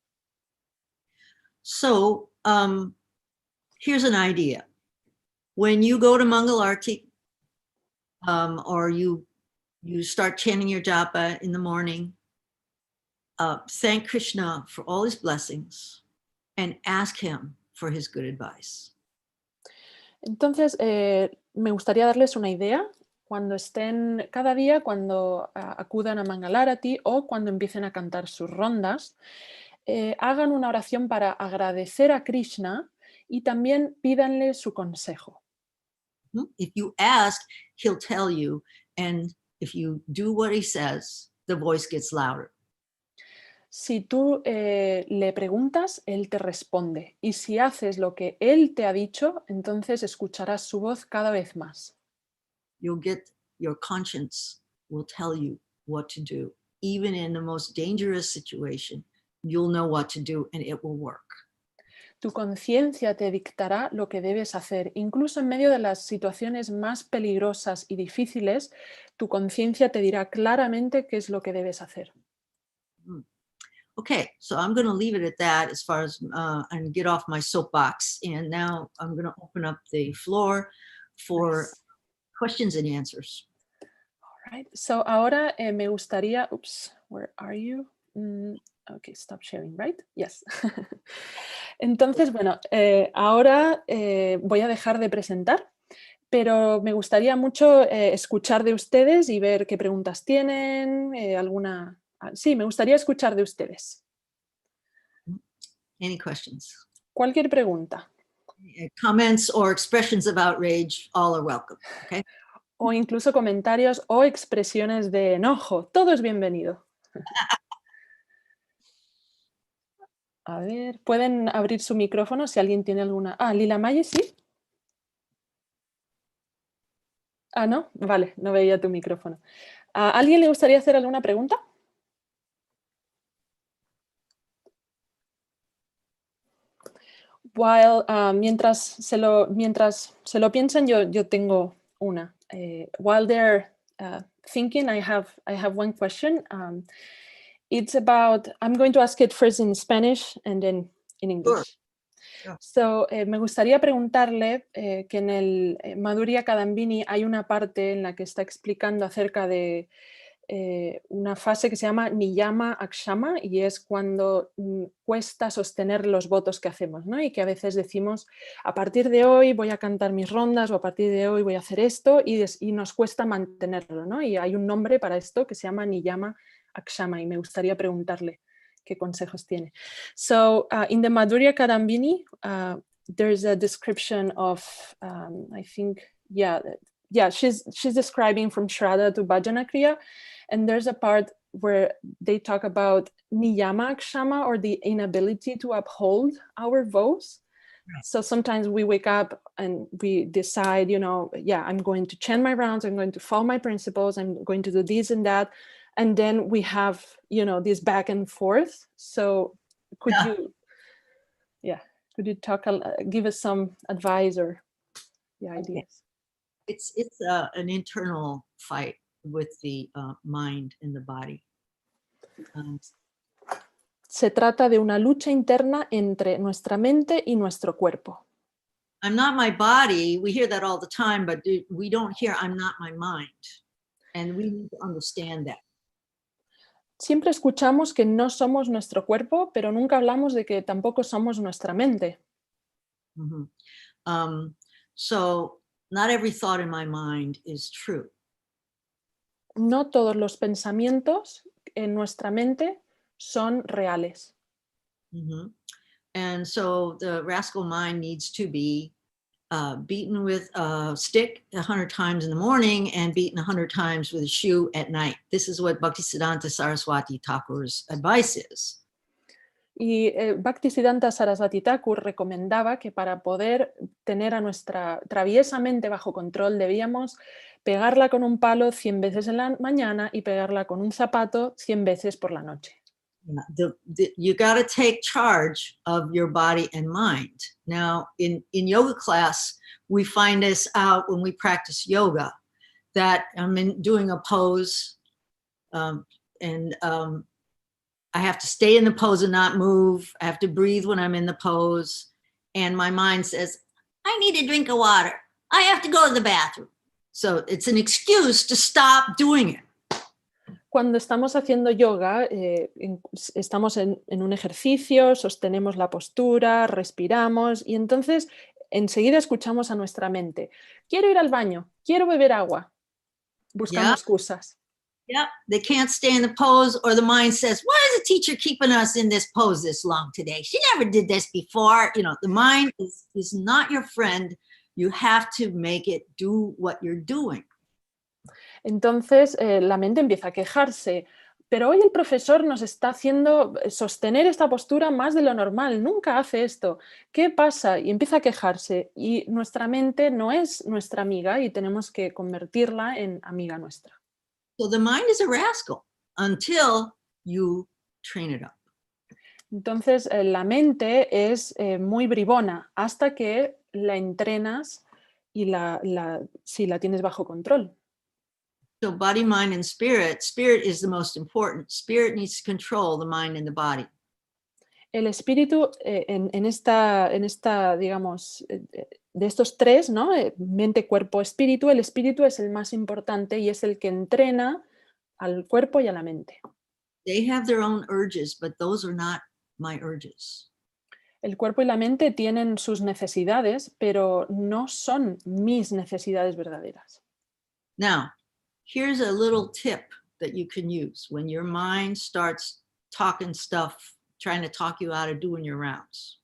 So here's an idea. When you go to Mangalarti or you start chanting your japa in the morning, thank Krishna for all his blessings and ask him for his good advice. Entonces, me gustaría darles una idea. Cuando estén cada día, cuando acudan a Mangalarati o cuando empiecen a cantar sus rondas, hagan una oración para agradecer a Krishna y también pídanle su consejo. If you ask, he'll tell you, and if you do what he says, the voice gets louder. Si tú le preguntas, él te responde. Y si haces lo que él te ha dicho, entonces escucharás su voz cada vez más. You'll get, your conscience will tell you what to do. Even in the most dangerous situation, you'll know what to do and it will work. Tu conciencia te dictará lo que debes hacer. Incluso en medio de las situaciones más peligrosas y difíciles, tu conciencia te dirá claramente qué es lo que debes hacer. Okay, so I'm going to leave it at that as far as and get off my soapbox. And now I'm going to open up the floor for questions and answers. All right. So ahora me gustaría, where are you? Okay, stop sharing, right? Yes. Entonces, bueno, ahora voy a dejar de presentar, pero me gustaría mucho escuchar de ustedes y ver qué preguntas tienen, alguna... Sí, me gustaría escuchar de ustedes. Any questions? Cualquier pregunta. Comments or expressions of outrage, all are welcome. Okay. O incluso comentarios o expresiones de enojo. Todo es bienvenido. A ver, pueden abrir su micrófono si alguien tiene alguna... Lila Maye, ¿sí? ¿No? Vale, no veía tu micrófono. ¿A alguien le gustaría hacer alguna pregunta? Mientras se lo piensan, yo tengo una. While they're thinking, I have one question. It's about, I'm going to ask it first in Spanish and then in English. Sure. So, me gustaría preguntarle que en el Madhurya Kadambini hay una parte en la que está explicando acerca de una fase que se llama niyama akshama, y es cuando cuesta sostener los votos que hacemos, ¿no? Y que a veces decimos, a partir de hoy voy a cantar mis rondas, o a partir de hoy voy a hacer esto, y nos cuesta mantenerlo, ¿no? Y hay un nombre para esto que se llama niyama akshama, y me gustaría preguntarle qué consejos tiene. So, in the Madhurya Kadambini, there's a description of, I think, she's describing from Shraddha to Bhajana Kriya, and there's a part where they talk about niyama akshama, or the inability to uphold our vows. Right. So sometimes we wake up and we decide, I'm going to chant my rounds, I'm going to follow my principles, I'm going to do this and that. And then we have, this back and forth. So could you talk, give us some advice or ideas? It's an internal fight with the mind and the body. Se trata de una lucha interna entre nuestra mente y nuestro cuerpo. I'm not my body. We hear that all the time, but we don't hear I'm not my mind. And we need to understand that. Siempre escuchamos que no somos nuestro cuerpo, pero nunca hablamos de que tampoco somos nuestra mente. Mm-hmm. So not every thought in my mind is true. No todos los pensamientos en nuestra mente son reales. Mm-hmm. And so the rascal mind needs to be beaten with a stick 100 times in the morning and beaten 100 times with a shoe at night. This is what Bhaktisiddhanta Saraswati Thakur's advice is. Y Bhaktisiddhanta Saraswati Thakur recomendaba que para poder tener a nuestra traviesa mente bajo control debíamos pegarla con un palo 100 veces en la mañana y pegarla con un zapato 100 veces por la noche. You got to take charge of your body and mind. Now, in yoga class, we find this out when we practice yoga, that I'm doing a pose and I have to stay in the pose and not move. I have to breathe when I'm in the pose. And my mind says, I need a drink of water. I have to go to the bathroom. So it's an excuse to stop doing it. Cuando estamos haciendo yoga, estamos en un ejercicio, sostenemos la postura, respiramos y entonces enseguida escuchamos a nuestra mente. Quiero ir al baño, quiero beber agua. Buscando excusas. Yeah, they can't stay in the pose, or the mind says, why is the teacher keeping us in this pose this long today? She never did this before. The mind is not your friend. You have to make it do what you're doing. Entonces la mente empieza a quejarse, pero hoy el profesor nos está haciendo sostener esta postura más de lo normal, nunca hace esto. ¿Qué pasa? Y empieza a quejarse y nuestra mente no es nuestra amiga y tenemos que convertirla en amiga nuestra. So the mind is a rascal until you train it up. Entonces la mente es muy bribona hasta que la entrenas y la tienes bajo control. So body, mind, and spirit. Spirit is the most important. Spirit needs to control the mind and the body. El espíritu en esta, digamos, de estos tres, ¿no? Mente, cuerpo, espíritu, el espíritu es el más importante y es el que entrena al cuerpo y a la mente. They have their own urges, but those are not my urges. El cuerpo y la mente tienen sus necesidades, pero no son mis necesidades verdaderas. Now, here's a little tip that you can use when your mind starts talking stuff, trying to talk you out of doing your rounds.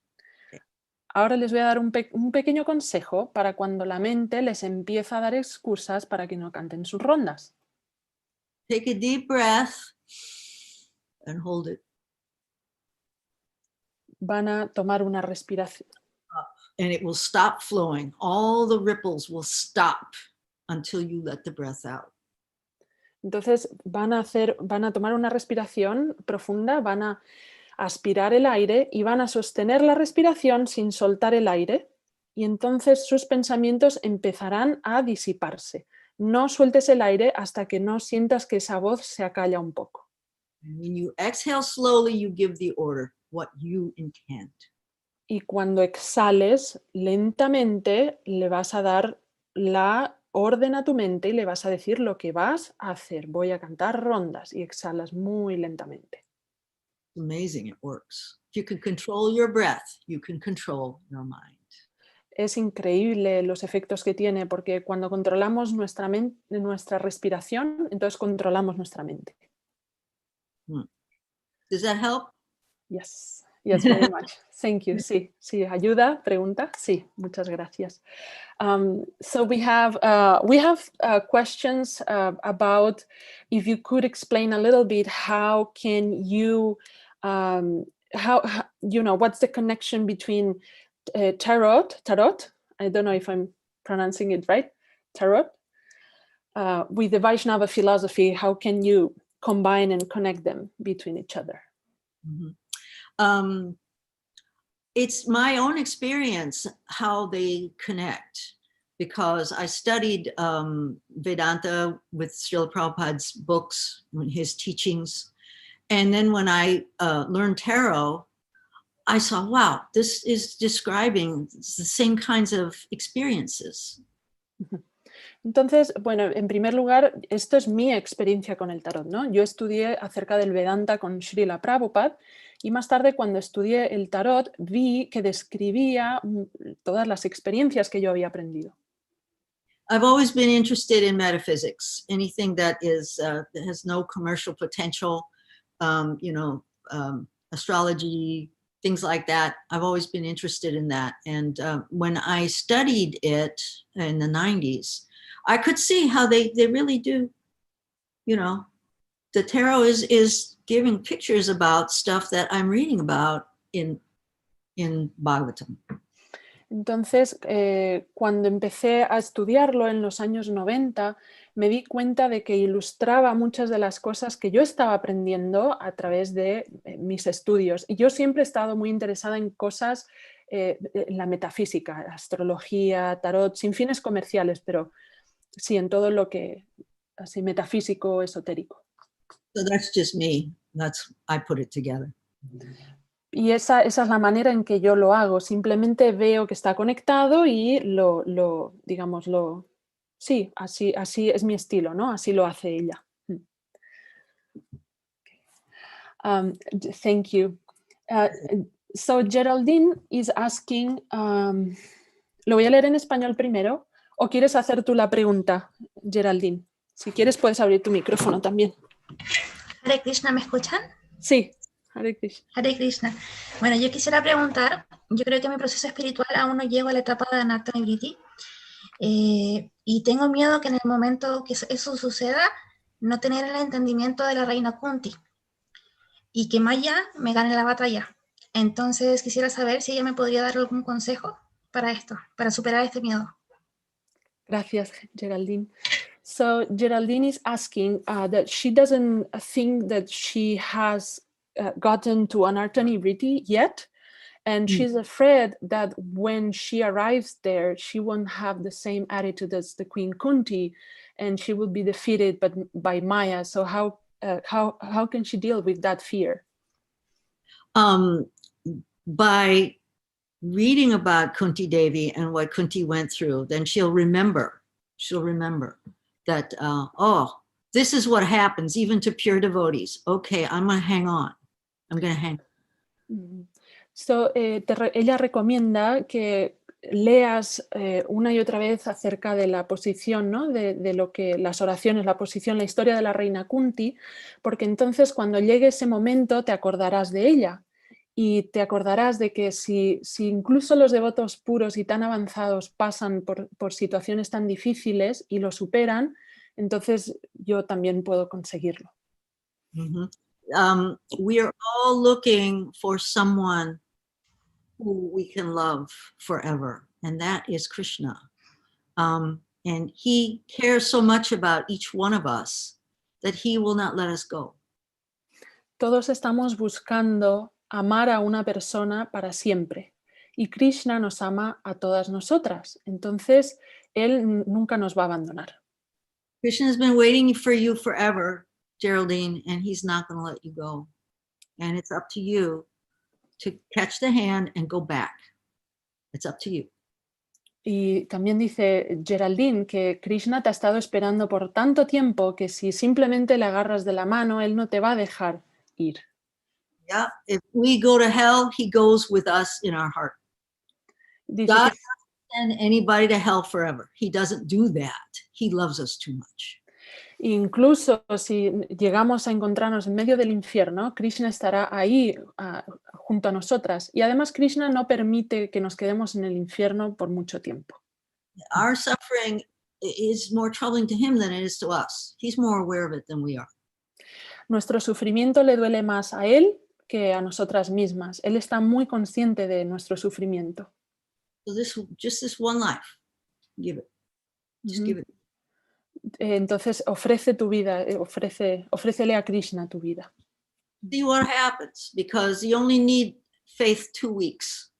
Ahora les voy a dar un pequeño consejo para cuando la mente les empieza a dar excusas para que no canten sus rondas. Take a deep breath and hold it. Van a tomar una respiración. And it will stop flowing. All the ripples will stop until you let the breath out. Entonces van a tomar una respiración profunda, van a aspirar el aire y van a sostener la respiración sin soltar el aire, y entonces sus pensamientos empezarán a disiparse. No sueltes el aire hasta que no sientas que esa voz se acalla un poco. And when you exhale slowly, you give the order, what you intend. Y cuando exhales lentamente, le vas a dar la orden a tu mente y le vas a decir lo que vas a hacer. Voy a cantar rondas, y exhalas muy lentamente. It's amazing, it works. If you can control your breath, you can control your mind. Es increíble los efectos que tiene, porque cuando controlamos nuestra respiración, entonces controlamos nuestra mente. Does that help? Yes, yes, very much. Thank you. Sí, sí, ayuda, pregunta. Sí, muchas gracias. So we have questions about if you could explain a little bit how can you how you know, what's the connection between tarot, I don't know if I'm pronouncing it right, tarot, with the Vaishnava philosophy. How can you combine and connect them between each other? It's my own experience how they connect, because I studied Vedanta with Srila Prabhupada's books, his teachings. And then when I learned tarot, I saw, wow, this is describing the same kinds of experiences. Entonces, bueno, en primer lugar, esto es mi experiencia con el tarot, ¿no? Yo estudié acerca del Vedanta con Srila Prabhupada, y más tarde, cuando estudié el tarot, vi que describía todas las experiencias que yo había aprendido. I've always been interested in metaphysics, anything that is that has no commercial potential, astrology, things like that. I've always been interested in that. And when I studied it in the 90s, I could see how they really do, the tarot is giving pictures about stuff that I'm reading about in Bhagavatam. Entonces, cuando empecé a estudiarlo en los años 90, me di cuenta de que ilustraba muchas de las cosas que yo estaba aprendiendo a través de mis estudios. Y yo siempre he estado muy interesada en cosas, en la metafísica, astrología, tarot, sin fines comerciales, pero sí, en todo lo que así metafísico, esotérico. So that's just me. I put it together. Y esa es la manera en que yo lo hago. Simplemente veo que está conectado y sí, así es mi estilo, ¿no? Así lo hace ella. Thank you. So Geraldine is asking, lo voy a leer en español primero, ¿o quieres hacer tú la pregunta, Geraldine? Si quieres puedes abrir tu micrófono también. Hare Krishna, ¿me escuchan? Sí. Hare Krishna. Hare Krishna. Bueno, yo quisiera preguntar, yo creo que mi proceso espiritual aún no llego a la etapa de Anartha-Nivriti, y tengo miedo que en el momento que eso suceda, no tener el entendimiento de la reina Kunti, y que Maya me gane la batalla. Entonces quisiera saber si ella me podría dar algún consejo para esto, para superar este miedo. Gracias, Geraldine. So Geraldine is asking that she doesn't think that she has gotten to Anartha-Nivriti yet, and she's afraid that when she arrives there, she won't have the same attitude as the Queen Kunti, and she will be defeated by Maya. So how can she deal with that fear? By reading about Kunti Devi and what Kunti went through, then she'll remember that, this is what happens even to pure devotees. Okay, I'm going to hang on. I'm going to hang. So, ella recomienda que leas una y otra vez acerca de la posición, ¿no? de lo que las oraciones, la posición, la historia de la reina Kunti, porque entonces cuando llegue ese momento te acordarás de ella. Y te acordarás de que si incluso los devotos puros y tan avanzados pasan por situaciones tan difíciles y lo superan, entonces yo también puedo conseguirlo. We are all looking for someone who we can love forever, and that is Krishna. And he cares so much about each one of us that he will not let us go. Todos estamos buscando amar a una persona para siempre. Y Krishna nos ama a todas nosotras. Entonces, Él nunca nos va a abandonar. Krishna has been waiting for you forever, Geraldine, and he's not going to let you go. And it's up to you to catch the hand and go back. It's up to you. Y también dice Geraldine que Krishna te ha estado esperando por tanto tiempo que si simplemente le agarras de la mano, Él no te va a dejar ir. Yeah, if we go to hell, he goes with us in our heart. Dice God que, doesn't send anybody to hell forever. He doesn't do that. He loves us too much. incluso si llegamos a encontrarnos en medio del infierno, Krishna estará ahí junto a nosotras. Y además Krishna no permite que nos quedemos en el infierno por mucho tiempo. Our suffering is more troubling to him than it is to us. He's more aware of it than we are. Nuestro sufrimiento le duele más a Él que a nosotras mismas. Él está muy consciente de nuestro sufrimiento. So just this one life, give it. Just give it. Entonces ofrece tu vida, ofrécele a Krishna tu vida. See what happens, because you only need faith 2 weeks.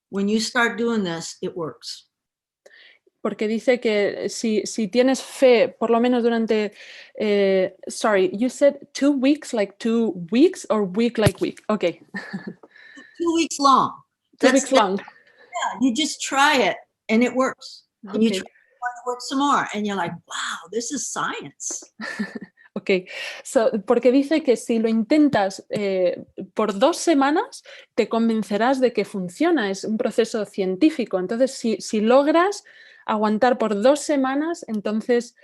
When you start doing this, it works. Porque dice que si tienes fe, por lo menos durante, sorry, you said 2 weeks, like 2 weeks, or week like week? Okay. 2 weeks long. 2 weeks long. Yeah, you just try it and it works. And you Okay. try it works some more and you're like, wow, this is science. Ok, porque dice que si lo intentas por 2 semanas, te convencerás de que funciona, es un proceso científico. Entonces, si logras aguantar por 2 semanas, entonces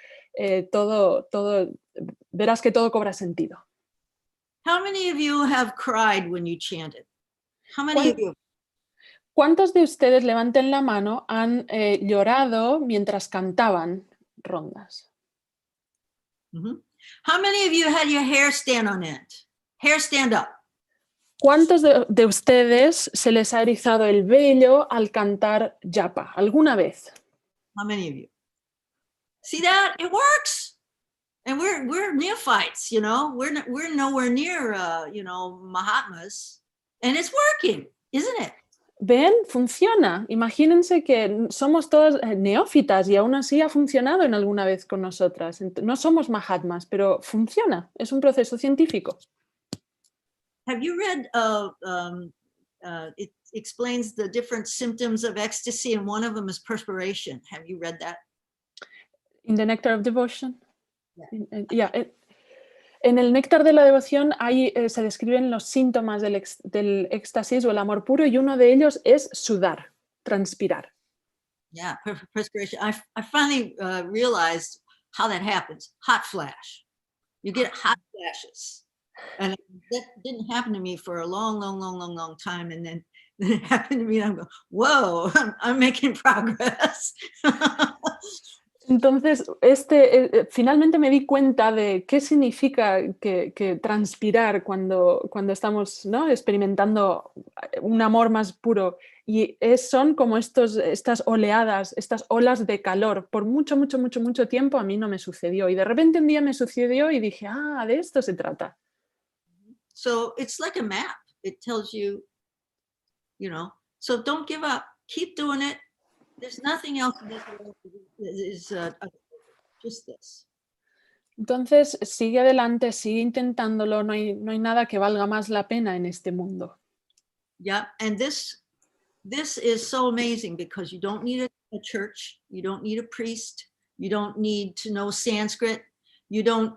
verás que todo cobra sentido. How many of you have cried when you chanted? How many of you? ¿Cuántos de ustedes, levanten la mano, han llorado mientras cantaban rondas? Mm-hmm. How many of you had your hair stand on end? Hair stand up. ¿Cuántos de ustedes se les ha erizado el vello al cantar japa alguna vez? How many of you? See that? It works. And we're neophytes, you know. We're nowhere near, Mahatmas. And it's working, isn't it? ¿Ven? Funciona. Imagínense que somos todas neófitas y aún así ha funcionado en alguna vez con nosotras. No somos Mahatmas, pero funciona. Es un proceso científico. Have you read, it explains the different symptoms of ecstasy and one of them is perspiration. Have you read that? In the Nectar of Devotion? Yeah. En el Néctar de la Devoción se describen los síntomas del éxtasis o el amor puro y uno de ellos es sudar, transpirar. Yeah, perspiration. I finally realized how that happens. Hot flash. You get hot flashes. And that didn't happen to me for a long time. And then it happened to me and I'm going, whoa, I'm making progress. Entonces, finalmente me di cuenta de qué significa que transpirar cuando estamos, ¿no?, experimentando un amor más puro. Y son como estas oleadas, estas olas de calor. Por mucho tiempo a mí no me sucedió. Y de repente un día me sucedió y dije, de esto se trata. So it's like a map. It tells you, so don't give up. Keep doing it. There's nothing else is just this. Entonces, sigue adelante, sigue intentándolo. No hay nada que valga más la pena en este mundo. Yeah, and this is so amazing because you don't need a church, you don't need a priest, you don't need to know Sanskrit, you don't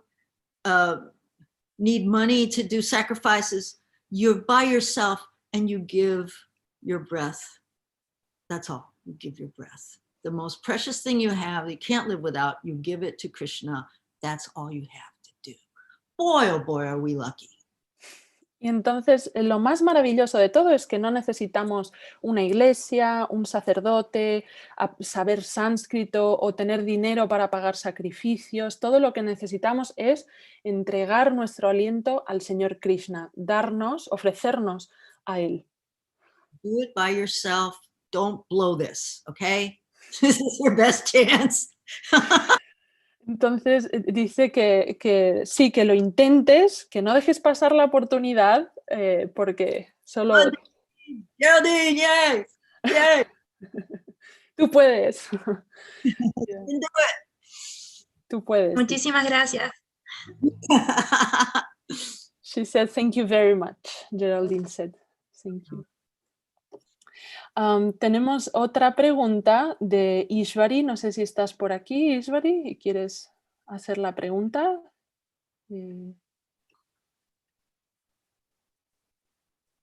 need money to do sacrifices. You're by yourself and you give your breath. That's all. You give your breath. The most precious thing you have, you can't live without, you give it to Krishna. That's all you have to do. Boy, oh boy, are we lucky. Y entonces lo más maravilloso de todo es que no necesitamos una iglesia, un sacerdote, saber sánscrito o tener dinero para pagar sacrificios. Todo lo que necesitamos es entregar nuestro aliento al Señor Krishna, ofrecernos a Él. Do it by yourself. Don't blow this, okay? This is your best chance. Entonces dice que sí, que lo intentes, que no dejes pasar la oportunidad porque Solo Geraldine, yay! Yay! tú puedes. You can do Tú puedes. Muchísimas gracias. it. She said, thank you very much. Geraldine said, thank you. Tenemos otra pregunta de Ishvari. No sé si estás por aquí, Ishvari, y quieres hacer la pregunta.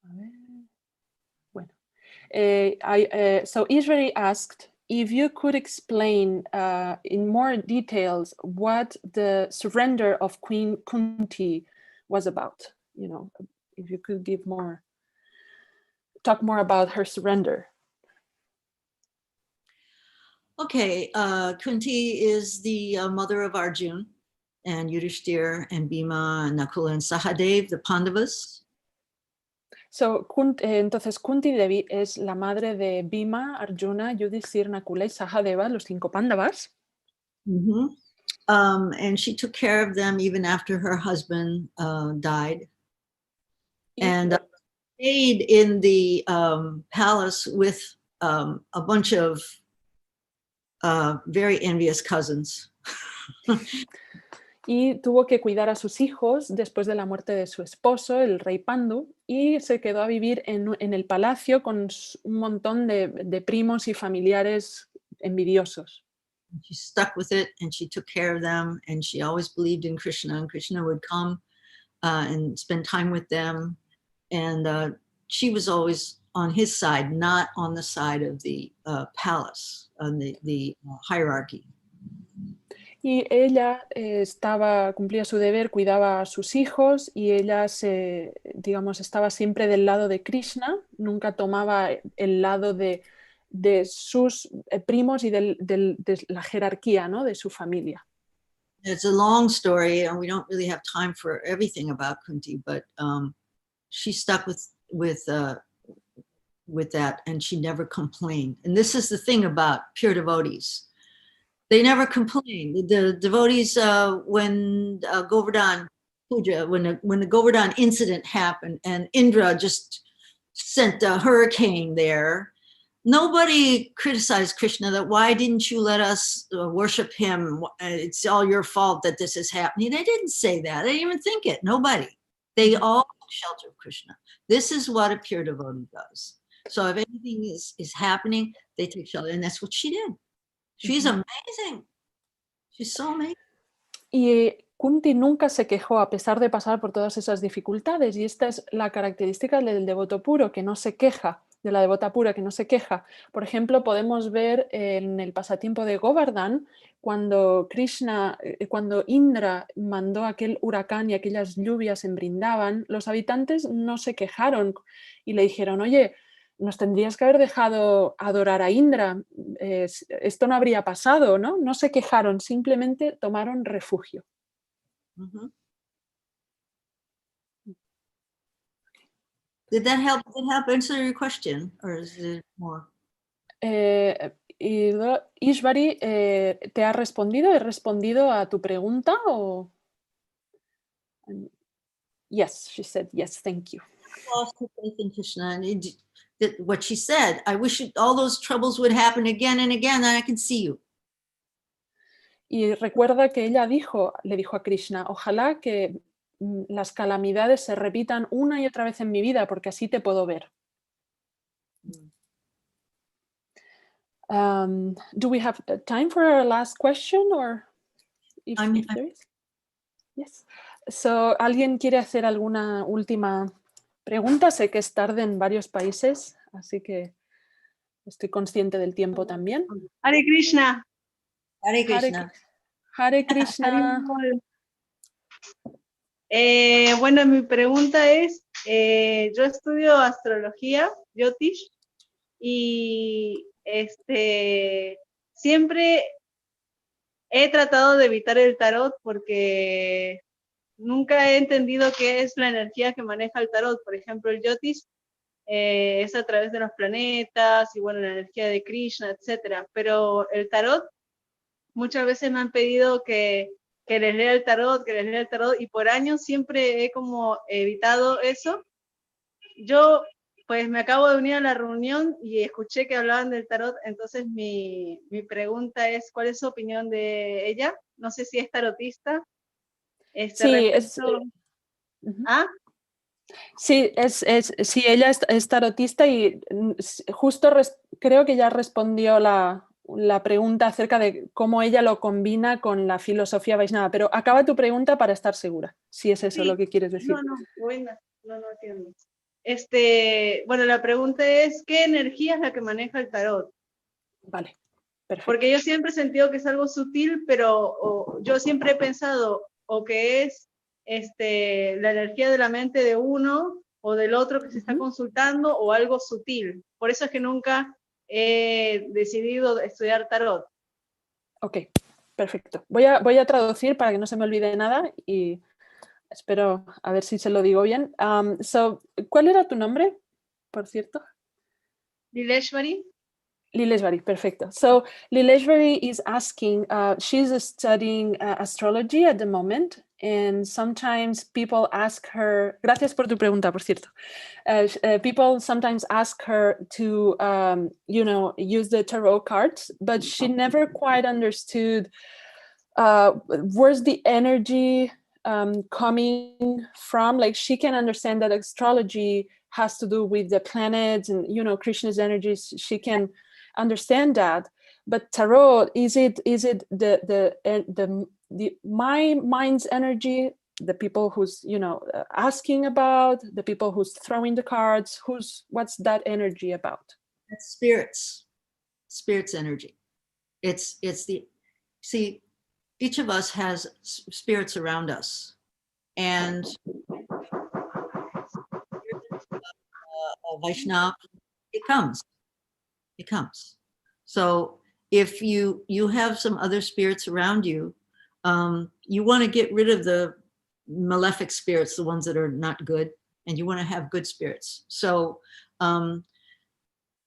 A ver. Bueno. So Ishvari asked if you could explain in more details what the surrender of Queen Kunti was about. You know, if you could talk more about her surrender. Okay, Kunti is the mother of Arjuna and Yudhishthir and Bhima and Nakula and Sahadev, the Pandavas. So, entonces Kunti Devi es la madre de Bhima, Arjuna, Yudhishthir, Nakula y Sahadeva, los 5 Pandavas. Mm-hmm. And she took care of them even after her husband died. And stayed in the palace with a bunch of very envious cousins. Y tuvo que cuidar a sus hijos después de la muerte de su esposo, el rey Pandu, y se quedó a vivir en el palacio con un montón de primos y familiares envidiosos. She stuck with it and she took care of them, and she always believed in Krishna, and Krishna would come and spend time with them, and she was always on his side, not on the side of the palace, on the hierarchy. Y ella cumplía su deber, cuidaba a sus hijos, y ella estaba siempre del lado de Krishna, nunca tomaba el lado de sus primos y de la jerarquía, ¿no?, de su familia. It's a long story, and we don't really have time for everything about Kunti, but she stuck with that, and she never complained. And this is the thing about pure devotees. They never complain. The devotees, when Govardhan Puja, when the Govardhan incident happened and Indra just sent a hurricane there, nobody criticized Krishna that why didn't you let us worship him? It's all your fault that this is happening. They didn't say that. They didn't even think it. Nobody. They all took shelter of Krishna. This is what a pure devotee does. So if anything is happening, they take shelter, and that's what she did. She's amazing. She's so amazing. Y Kunti nunca se quejó a pesar de pasar por todas esas dificultades, y esta es la característica del devoto puro, que no se queja, de la devota pura, que no se queja. Por ejemplo, podemos ver en el pasatiempo de Govardhan, cuando Indra mandó aquel huracán y aquellas lluvias en Brindavan, los habitantes no se quejaron y le dijeron, oye, nos tendrías que haber dejado adorar a Indra, esto no habría pasado, ¿no? No se quejaron, simplemente tomaron refugio. Mm-hmm. Did that help answer your question, or is there more? Ishvari, ¿te ha respondido? ¿He respondido a tu pregunta? O... Yes, she said, yes, thank you. I lost faith in Krishna, and what she said, I wish all those troubles would happen again and again, and I can see you. Y recuerda que ella le dijo a Krishna, ojalá que las calamidades se repitan una y otra vez en mi vida, porque así te puedo ver. Do we have time for our last question, or if there is? Yes. So, ¿alguien quiere hacer alguna última pregunta? Sé que es tarde en varios países, así que estoy consciente del tiempo también. Hare Krishna. Hare Krishna. Hare Krishna. Bueno, mi pregunta es, yo estudio astrología, Jyotish, y siempre he tratado de evitar el tarot porque nunca he entendido qué es la energía que maneja el tarot. Por ejemplo, el Jyotish es a través de los planetas y bueno, la energía de Krishna, etcétera. Pero el tarot, muchas veces me han pedido que les lea el tarot, y por años siempre he como evitado eso. yo pues me acabo de unir a la reunión y escuché que hablaban del tarot, entonces mi pregunta es, ¿cuál es su opinión de ella? No sé si es tarotista. Sí, Respecto... Ujú. ¿Ah? Sí, sí, ella es tarotista y justo creo que ya respondió la pregunta acerca de cómo ella lo combina con la filosofía Vaishnava, pero acaba tu pregunta para estar segura, si es eso Sí, lo que quieres decir. no, no entiendo. Bueno, la pregunta es, ¿qué energía es la que maneja el tarot? Vale, perfecto. Porque yo siempre he sentido que es algo sutil, pero yo siempre he pensado o que es la energía de la mente de uno o del otro que se está consultando o algo sutil. Por eso es que nunca he decidido estudiar tarot. Ok, perfecto. Voy a traducir para que no se me olvide nada y espero a ver si se lo digo bien. ¿Cuál era tu nombre, por cierto? Lileshwari? Lileshwari, perfecto. So Lileshwari is asking, she's studying astrology at the moment, and sometimes people ask her, gracias por tu pregunta, por cierto. People sometimes ask her to, use the tarot cards, but she never quite understood where's the energy coming from. Like, she can understand that astrology has to do with the planets and Krishna's energies. She can understand that, but tarot, is it my mind's energy, the people who's asking about, the people who's throwing the cards, what's that energy about? That's spirits energy. It's see, each of us has spirits around us, and Vaishnav, it comes. So if you have some other spirits around you, you want to get rid of the malefic spirits, the ones that are not good, and you want to have good spirits. So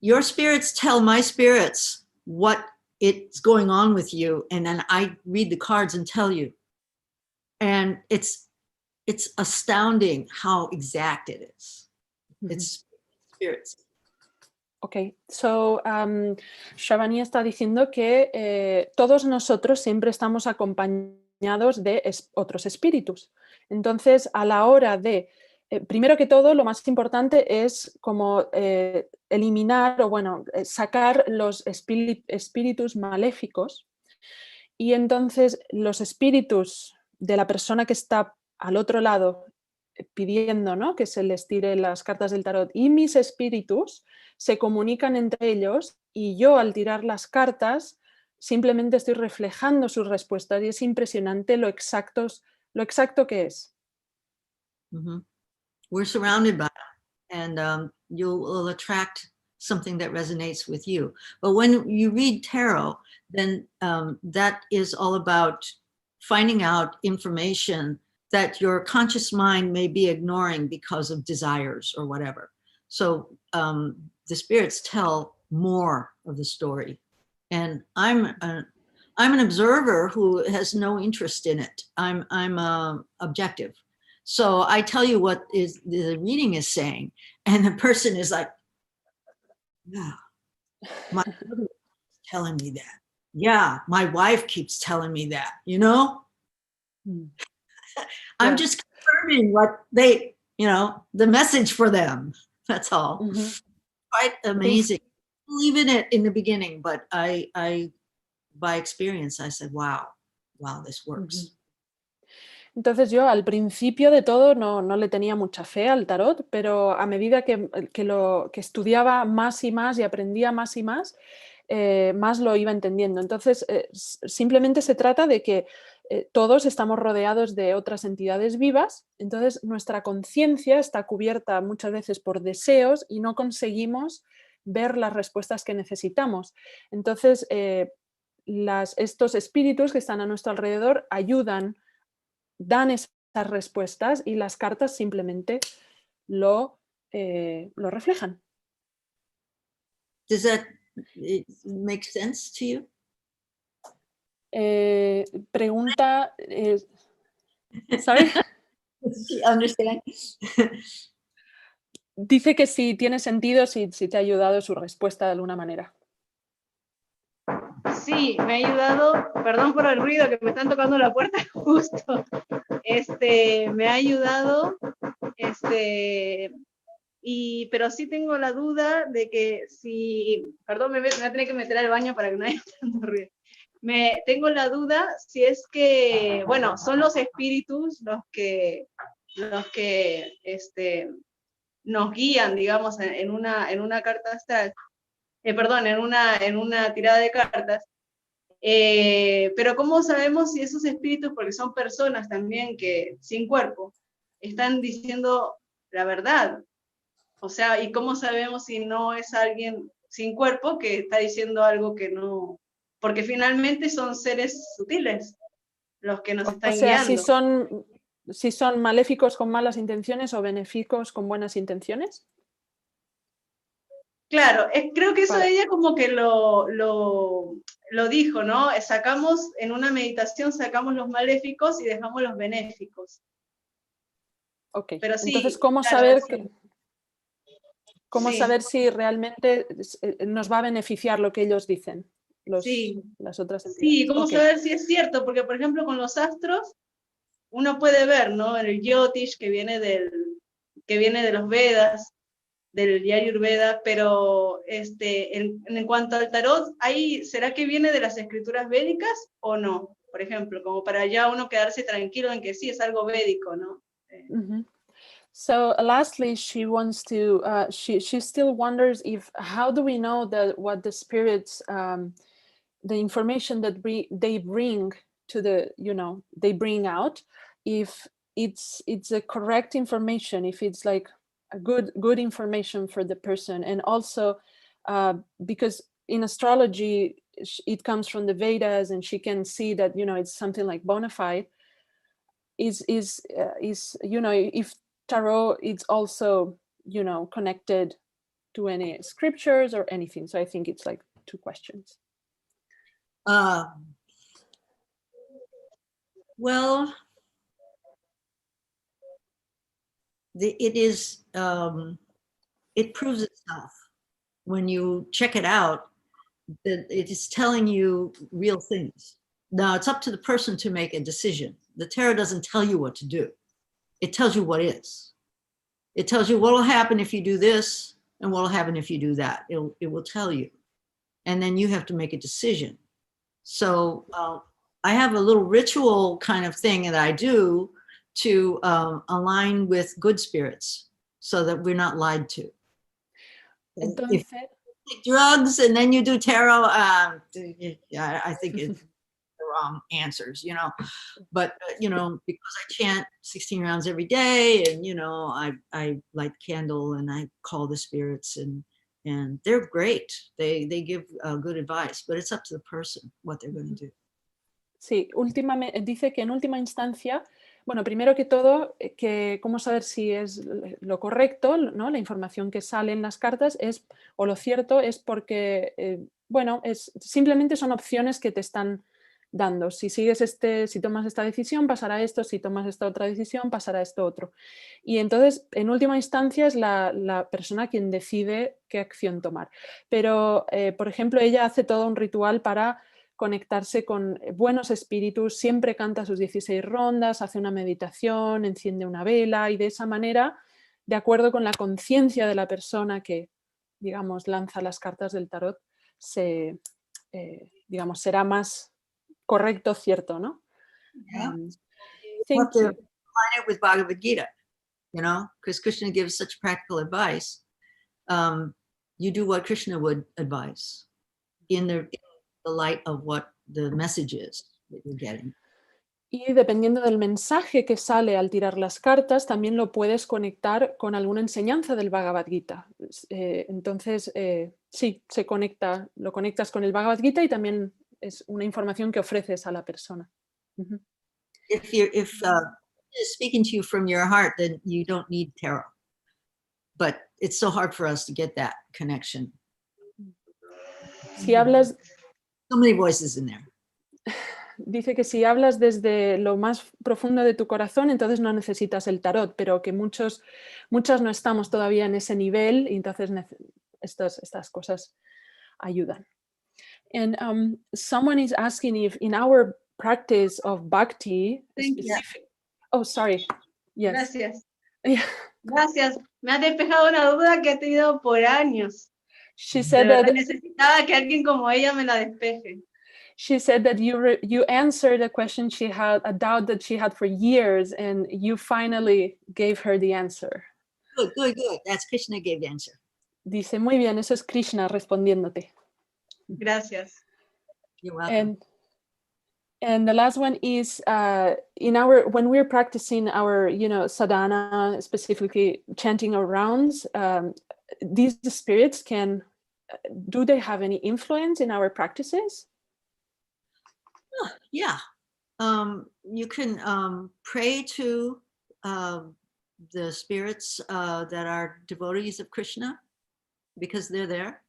your spirits tell my spirits what it's going on with you, and then I read the cards and tell you. And it's astounding how exact it is. It's spirits. Ok, so Sravaniya está diciendo que todos nosotros siempre estamos acompañados de otros espíritus. Entonces, a la hora de, primero que todo, lo más importante es como eliminar o sacar los espíritus maléficos, y entonces los espíritus de la persona que está al otro lado pidiendo, ¿no?, que se les tire las cartas del tarot, y mis espíritus se comunican entre ellos, y yo al tirar las cartas simplemente estoy reflejando sus respuestas, y es impresionante lo exacto que es. We're surrounded by it, and you will attract something that resonates with you. But when you read tarot, then that is all about finding out information that your conscious mind may be ignoring because of desires or whatever. So the spirits tell more of the story. And I'm an observer who has no interest in it. I'm objective. So I tell you what is the reading is saying, and the person is like, yeah, my mother is telling me that. Yeah, my wife keeps telling me that, I'm just confirming what they, the message for them. That's all. Quite amazing. Believe in it in the beginning, but I by experience, I said, wow, this works. Entonces yo al principio de todo no le tenía mucha fe al tarot, pero a medida que estudiaba más y más y aprendía más y más, más lo iba entendiendo. Entonces simplemente se trata de que todos estamos rodeados de otras entidades vivas, entonces nuestra conciencia está cubierta muchas veces por deseos y no conseguimos ver las respuestas que necesitamos. Entonces estos espíritus que están a nuestro alrededor dan esas respuestas, y las cartas simplemente lo reflejan. Does that make sense to you? Pregunta, sorry? Understand? Dice que si tiene sentido, si te ha ayudado su respuesta de alguna manera. Sí, me ha ayudado, perdón por el ruido que me están tocando la puerta justo. Me ha ayudado, pero sí tengo la duda de que si, perdón, me voy a tener que meter al baño para que no haya tanto ruido. Tengo la duda si es que, bueno, son los espíritus los que nos guían, digamos, en una carta astral, perdón, en una tirada de cartas. Pero ¿cómo sabemos si esos espíritus, porque son personas también que sin cuerpo, están diciendo la verdad? O sea, ¿y cómo sabemos si no es alguien sin cuerpo que está diciendo algo que no? Porque finalmente son seres sutiles los que nos están O sea, guiando. si son maléficos con malas intenciones o benéficos con buenas intenciones. Claro, creo que eso Vale. ella como que lo dijo, ¿no? Sacamos, en una meditación sacamos los maléficos y dejamos los benéficos. Ok, Pero sí, entonces, ¿cómo claro, saber sí. ¿Cómo Sí. saber si realmente nos va a beneficiar lo que ellos dicen? Sí. Las otras entidades. Sí, ¿cómo Okay. saber si es cierto? Porque, por ejemplo, con los astros, uno puede ver, ¿no? El Yotish que viene de los Vedas, del Ayurveda, pero en cuanto al tarot, ¿será que viene de las escrituras védicas o no? Por ejemplo, como para ya uno quedarse tranquilo en que sí es algo védico, ¿no? Mm-hmm. So lastly, she wants to, she still wonders if, how do we know that what the spirits, the information that they bring to they bring out, if it's a correct information, if it's like a good information for the person. And also because in astrology, it comes from the Vedas and she can see that, it's something like bona fide, is if tarot is also connected to any scriptures or anything. So I think it's like two questions. Well, it is it proves itself when you check it out, that it is telling you real things. Now it's up to the person to make a decision. The tarot doesn't tell you what to do. It tells you what is. It tells you what will happen if you do this and what will happen if you do that. It will tell you. And then you have to make a decision. So I have a little ritual kind of thing that I do to align with good spirits so that we're not lied to. Entonces, if you take drugs and then you do tarot, I think it's the wrong answers, but because I chant 16 rounds every day, and I light candle and I call the spirits, and they're great. They give good advice, but it's up to the person what they're going to do. Sí, dice que en última instancia, bueno, primero que todo, cómo saber si es lo correcto, ¿no? La información que sale en las cartas o lo cierto es porque, simplemente son opciones que te están dando. Si tomas esta decisión, pasará esto; si tomas esta otra decisión, pasará esto otro. Y entonces, en última instancia, es la persona quien decide qué acción tomar. Pero, por ejemplo, ella hace todo un ritual para conectarse con buenos espíritus, siempre canta sus 16 rondas, hace una meditación, enciende una vela, y de esa manera, de acuerdo con la conciencia de la persona que, digamos, lanza las cartas del tarot, será más correcto, cierto, ¿no? Yeah. You have to you. align it with Bhagavad Gita, because Krishna gives such practical advice. You do what Krishna would advise in the light of what the message is that you're getting. Y dependiendo del mensaje que sale al tirar las cartas, también lo puedes conectar con alguna enseñanza del Bhagavad Gita. Entonces, sí, lo conectas con el Bhagavad Gita y también es una información que ofreces a la persona. Uh-huh. If it's speaking to you from your heart, then you don't need tarot. But it's so hard for us to get that connection. Si hablas... So many voices in there. dice que si hablas desde lo más profundo de tu corazón, entonces no necesitas el tarot, pero que muchos no estamos todavía en ese nivel y entonces estas cosas ayudan. And someone is asking if in our practice of bhakti, Thank you. oh, sorry. Yes. Gracias. Yeah. Gracias. Me has despejado una duda que he tenido por años. She De said verdad that necesitaba que alguien como ella me la despeje. you answered a question she had, a doubt that she had for years, and you finally gave her the answer. Good, good, good. That's Krishna gave the answer. Dice, muy bien, eso es Krishna respondiéndote. Gracias. You're welcome. And the last one is when we're practicing our sadhana, specifically chanting our rounds, these spirits do they have any influence in our practices? Yeah. You can pray to the spirits that are devotees of Krishna because they're there.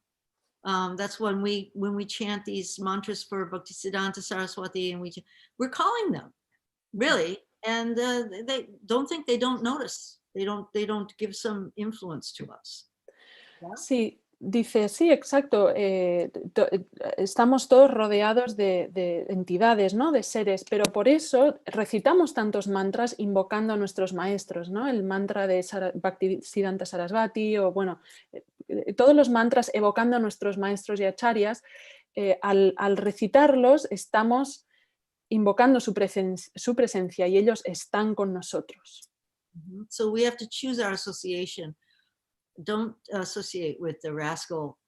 That's when we chant these mantras for Bhaktisiddhanta Saraswati, and we're calling them, really, and they don't think they don't notice. They don't give some influence to us. Yeah? Sí, dice, sí, exacto. Estamos todos rodeados de entidades, ¿no? De seres, pero por eso recitamos tantos mantras invocando a nuestros maestros, ¿no? El mantra de Bhaktisiddhanta Sarasvati o bueno, todos los mantras evocando a nuestros maestros y acharyas, al recitarlos estamos invocando su presencia y ellos están con nosotros. So we have to choose our association. Don't associate with the rascal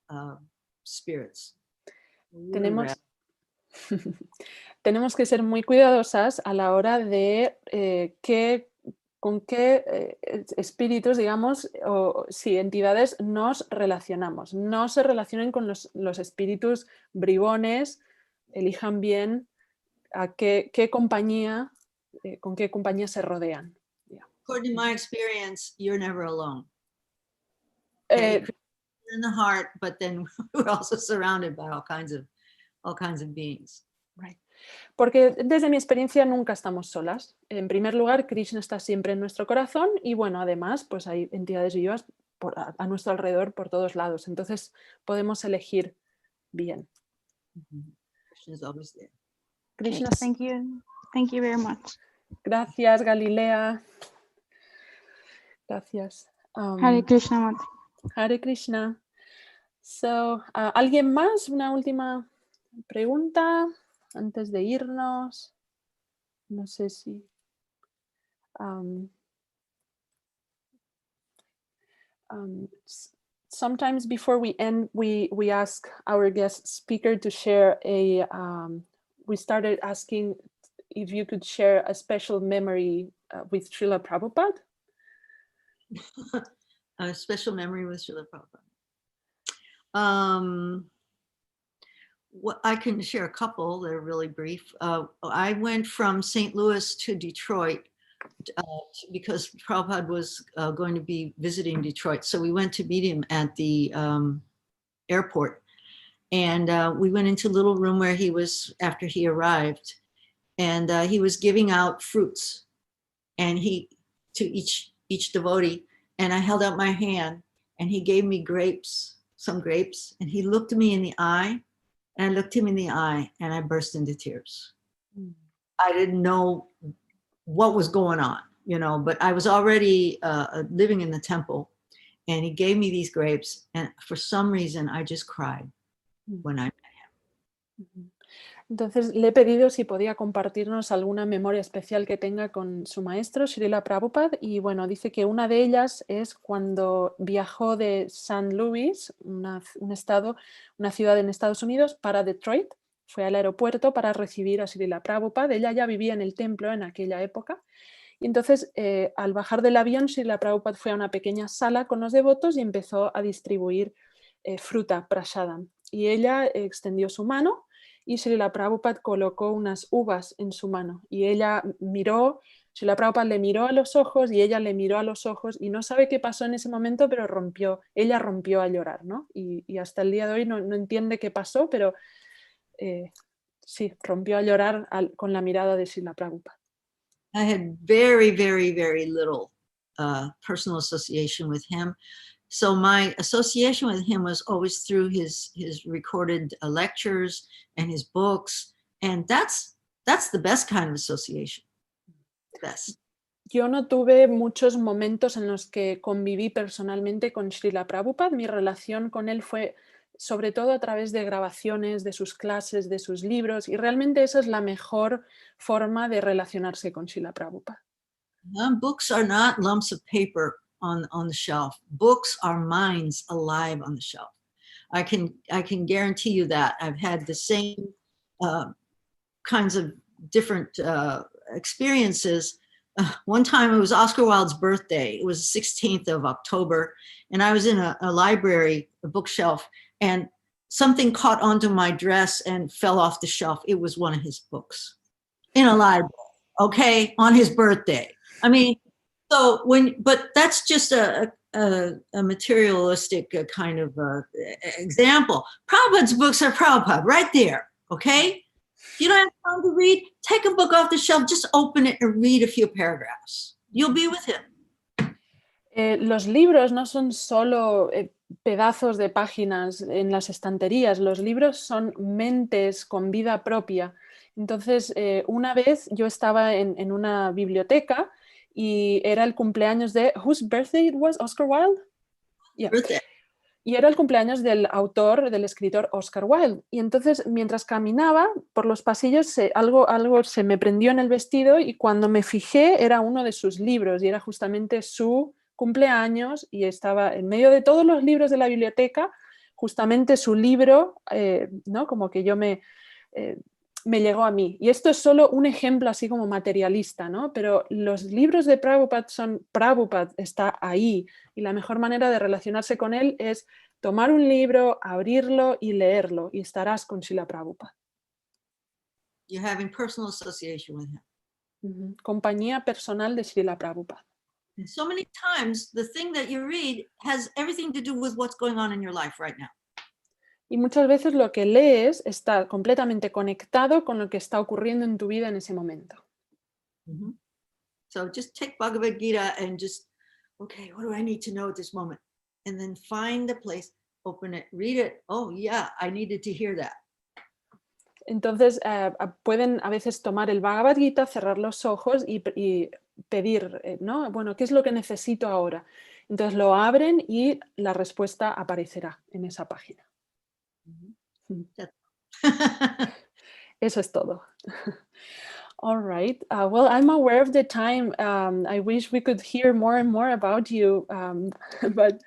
spirits. Tenemos que ser muy cuidadosas a la hora de con qué espíritus, digamos, o sí, entidades nos relacionamos. No se relacionen con los espíritus bribones, elijan bien a qué compañía, con qué compañía se rodean. Yeah. According to my experience, you're never alone. Okay? In the heart, but then we're also surrounded by all kinds of beings. Right. Porque desde mi experiencia nunca estamos solas. En primer lugar, Krishna está siempre en nuestro corazón y bueno, además, pues hay entidades vivas a nuestro alrededor por todos lados. Entonces podemos elegir bien. Krishna is always there. Krishna, Okay, thank you very much. Gracias, Galilea. Gracias. Hare Krishna, Mata. Hare Krishna. So, ¿alguien más? Una última pregunta antes de irnos. No sé si... sometimes before we end, we ask our guest speaker to share we started asking if you could share a special memory with Srila Prabhupada. A special memory with Srila Prabhupada. I can share a couple that are really brief. I went from St. Louis to Detroit because Prabhupada was going to be visiting Detroit. So we went to meet him at the airport. And we went into a little room where he was after he arrived. And he was giving out fruits and to each devotee. And I held out my hand and he gave me some grapes. And he looked me in the eye. And I looked him in the eye and I burst into tears. I didn't know what was going on, but I was already living in the temple and he gave me these grapes. And for some reason, I just cried when I met him. Entonces le he pedido si podía compartirnos alguna memoria especial que tenga con su maestro, Srila Prabhupada, y bueno, dice que una de ellas es cuando viajó de San Luis, una ciudad en Estados Unidos, para Detroit. Fue al aeropuerto para recibir a Srila Prabhupada. Ella ya vivía en el templo en aquella época. Y entonces, al bajar del avión, Srila Prabhupada fue a una pequeña sala con los devotos y empezó a distribuir fruta prasadam. Y ella extendió su mano y Srila Prabhupada colocó unas uvas en su mano. Y ella Srila Prabhupada le miró a los ojos y ella le miró a los ojos y no sabe qué pasó en ese momento, pero ella rompió a llorar, ¿no? Y hasta el día de hoy no entiende qué pasó, pero sí, rompió a llorar con la mirada de Srila Prabhupada. I had very, very, very little personal association with him. So my association with him was always through his recorded lectures and his books. And that's the best kind of association. Best. Yo no tuve muchos momentos en los que conviví personalmente con Srila Prabhupada. Mi relación con él fue sobre todo a través de grabaciones, de sus clases, de sus libros, y realmente esa es la mejor forma de relacionarse con Srila Prabhupada. Books are not lumps of paper on the shelf. Books are minds alive on the shelf. I can guarantee you that. I've had the same kinds of different experiences. One time it was Oscar Wilde's birthday. It was the 16th of October, and I was in a library, a bookshelf, and something caught onto my dress and fell off the shelf. It was one of his books in a library, okay, on his birthday. I mean, so but that's just a materialistic kind of example. Prabhupada's books are Prabhupada right there, okay? If you don't have time to read, take a book off the shelf, just open it and read a few paragraphs. You'll be with him. Los libros no son solo pedazos de páginas en las estanterías, los libros son mentes con vida propia. Entonces, una vez yo estaba en una biblioteca y era el cumpleaños de... ¿Whose birthday it was? ¿Oscar Wilde? Yeah. Birthday. Y era el cumpleaños del autor, del escritor Oscar Wilde. Y entonces, mientras caminaba por los pasillos, algo se me prendió en el vestido y cuando me fijé era uno de sus libros y era justamente su cumpleaños y estaba en medio de todos los libros de la biblioteca, justamente su libro, ¿no? Como que me llegó a mí. Y esto es solo un ejemplo así como materialista, ¿no? Pero los libros de Prabhupada Prabhupada está ahí y la mejor manera de relacionarse con él es tomar un libro, abrirlo y leerlo y estarás con Srila Prabhupada. You're having personal association with him. Compañía personal de Srila Prabhupada. And so many times the thing that you read has everything to do with what's going on in your life right now. Y muchas veces lo que lees está completamente conectado con lo que está ocurriendo en tu vida en ese momento. So just take Bhagavad Gita and just, okay, what do I need to know at this moment? And then find the place, open it, read it. Oh, yeah, I needed to hear that. Entonces pueden a veces tomar el Bhagavad Gita, cerrar los ojos y pedir, ¿no? Bueno, ¿qué es lo que necesito ahora? Entonces lo abren y la respuesta aparecerá en esa página. Eso es todo. All right. Well, I'm aware of the time. I wish we could hear more and more about you, but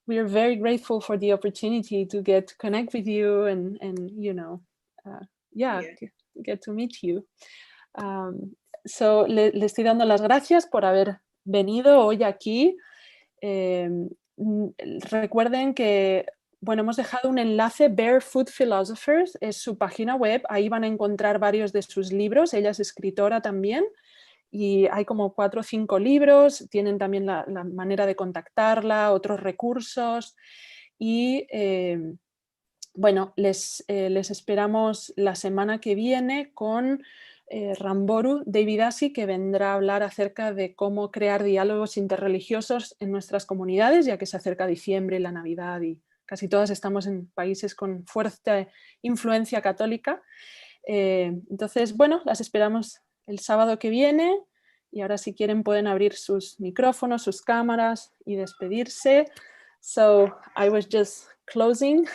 we are very grateful for the opportunity to get to connect with you and you know, get to meet you. So le estoy dando las gracias por haber venido hoy aquí. Recuerden que bueno, hemos dejado un enlace, Barefoot Philosophers, es su página web, ahí van a encontrar varios de sus libros, ella es escritora también, y hay como 4 o 5 libros, tienen también la manera de contactarla, otros recursos, y bueno, les esperamos la semana que viene con Rendirse Devi Dasi, que vendrá a hablar acerca de cómo crear diálogos interreligiosos en nuestras comunidades, ya que se acerca diciembre, la Navidad y casi todas estamos en países con fuerte influencia católica. Entonces, bueno, las esperamos el sábado que viene y ahora si quieren pueden abrir sus micrófonos, sus cámaras y despedirse. So I was just closing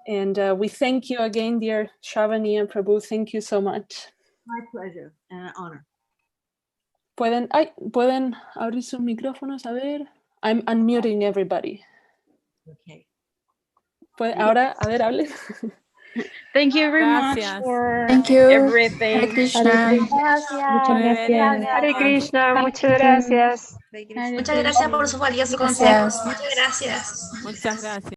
and we thank you again, dear Sravaniya Prabhu. Thank you so much. My pleasure and an honor. Pueden abrir sus micrófonos, a ver. I'm unmuting everybody. Okay. Ahora, a ver, hable. Thank you very Gracias. much for Thank you. everything. Hare Krishna. Muchas gracias. Hare Krishna, muchas gracias. Muchas gracias por su valioso consejo. Muchas gracias. Muchas gracias.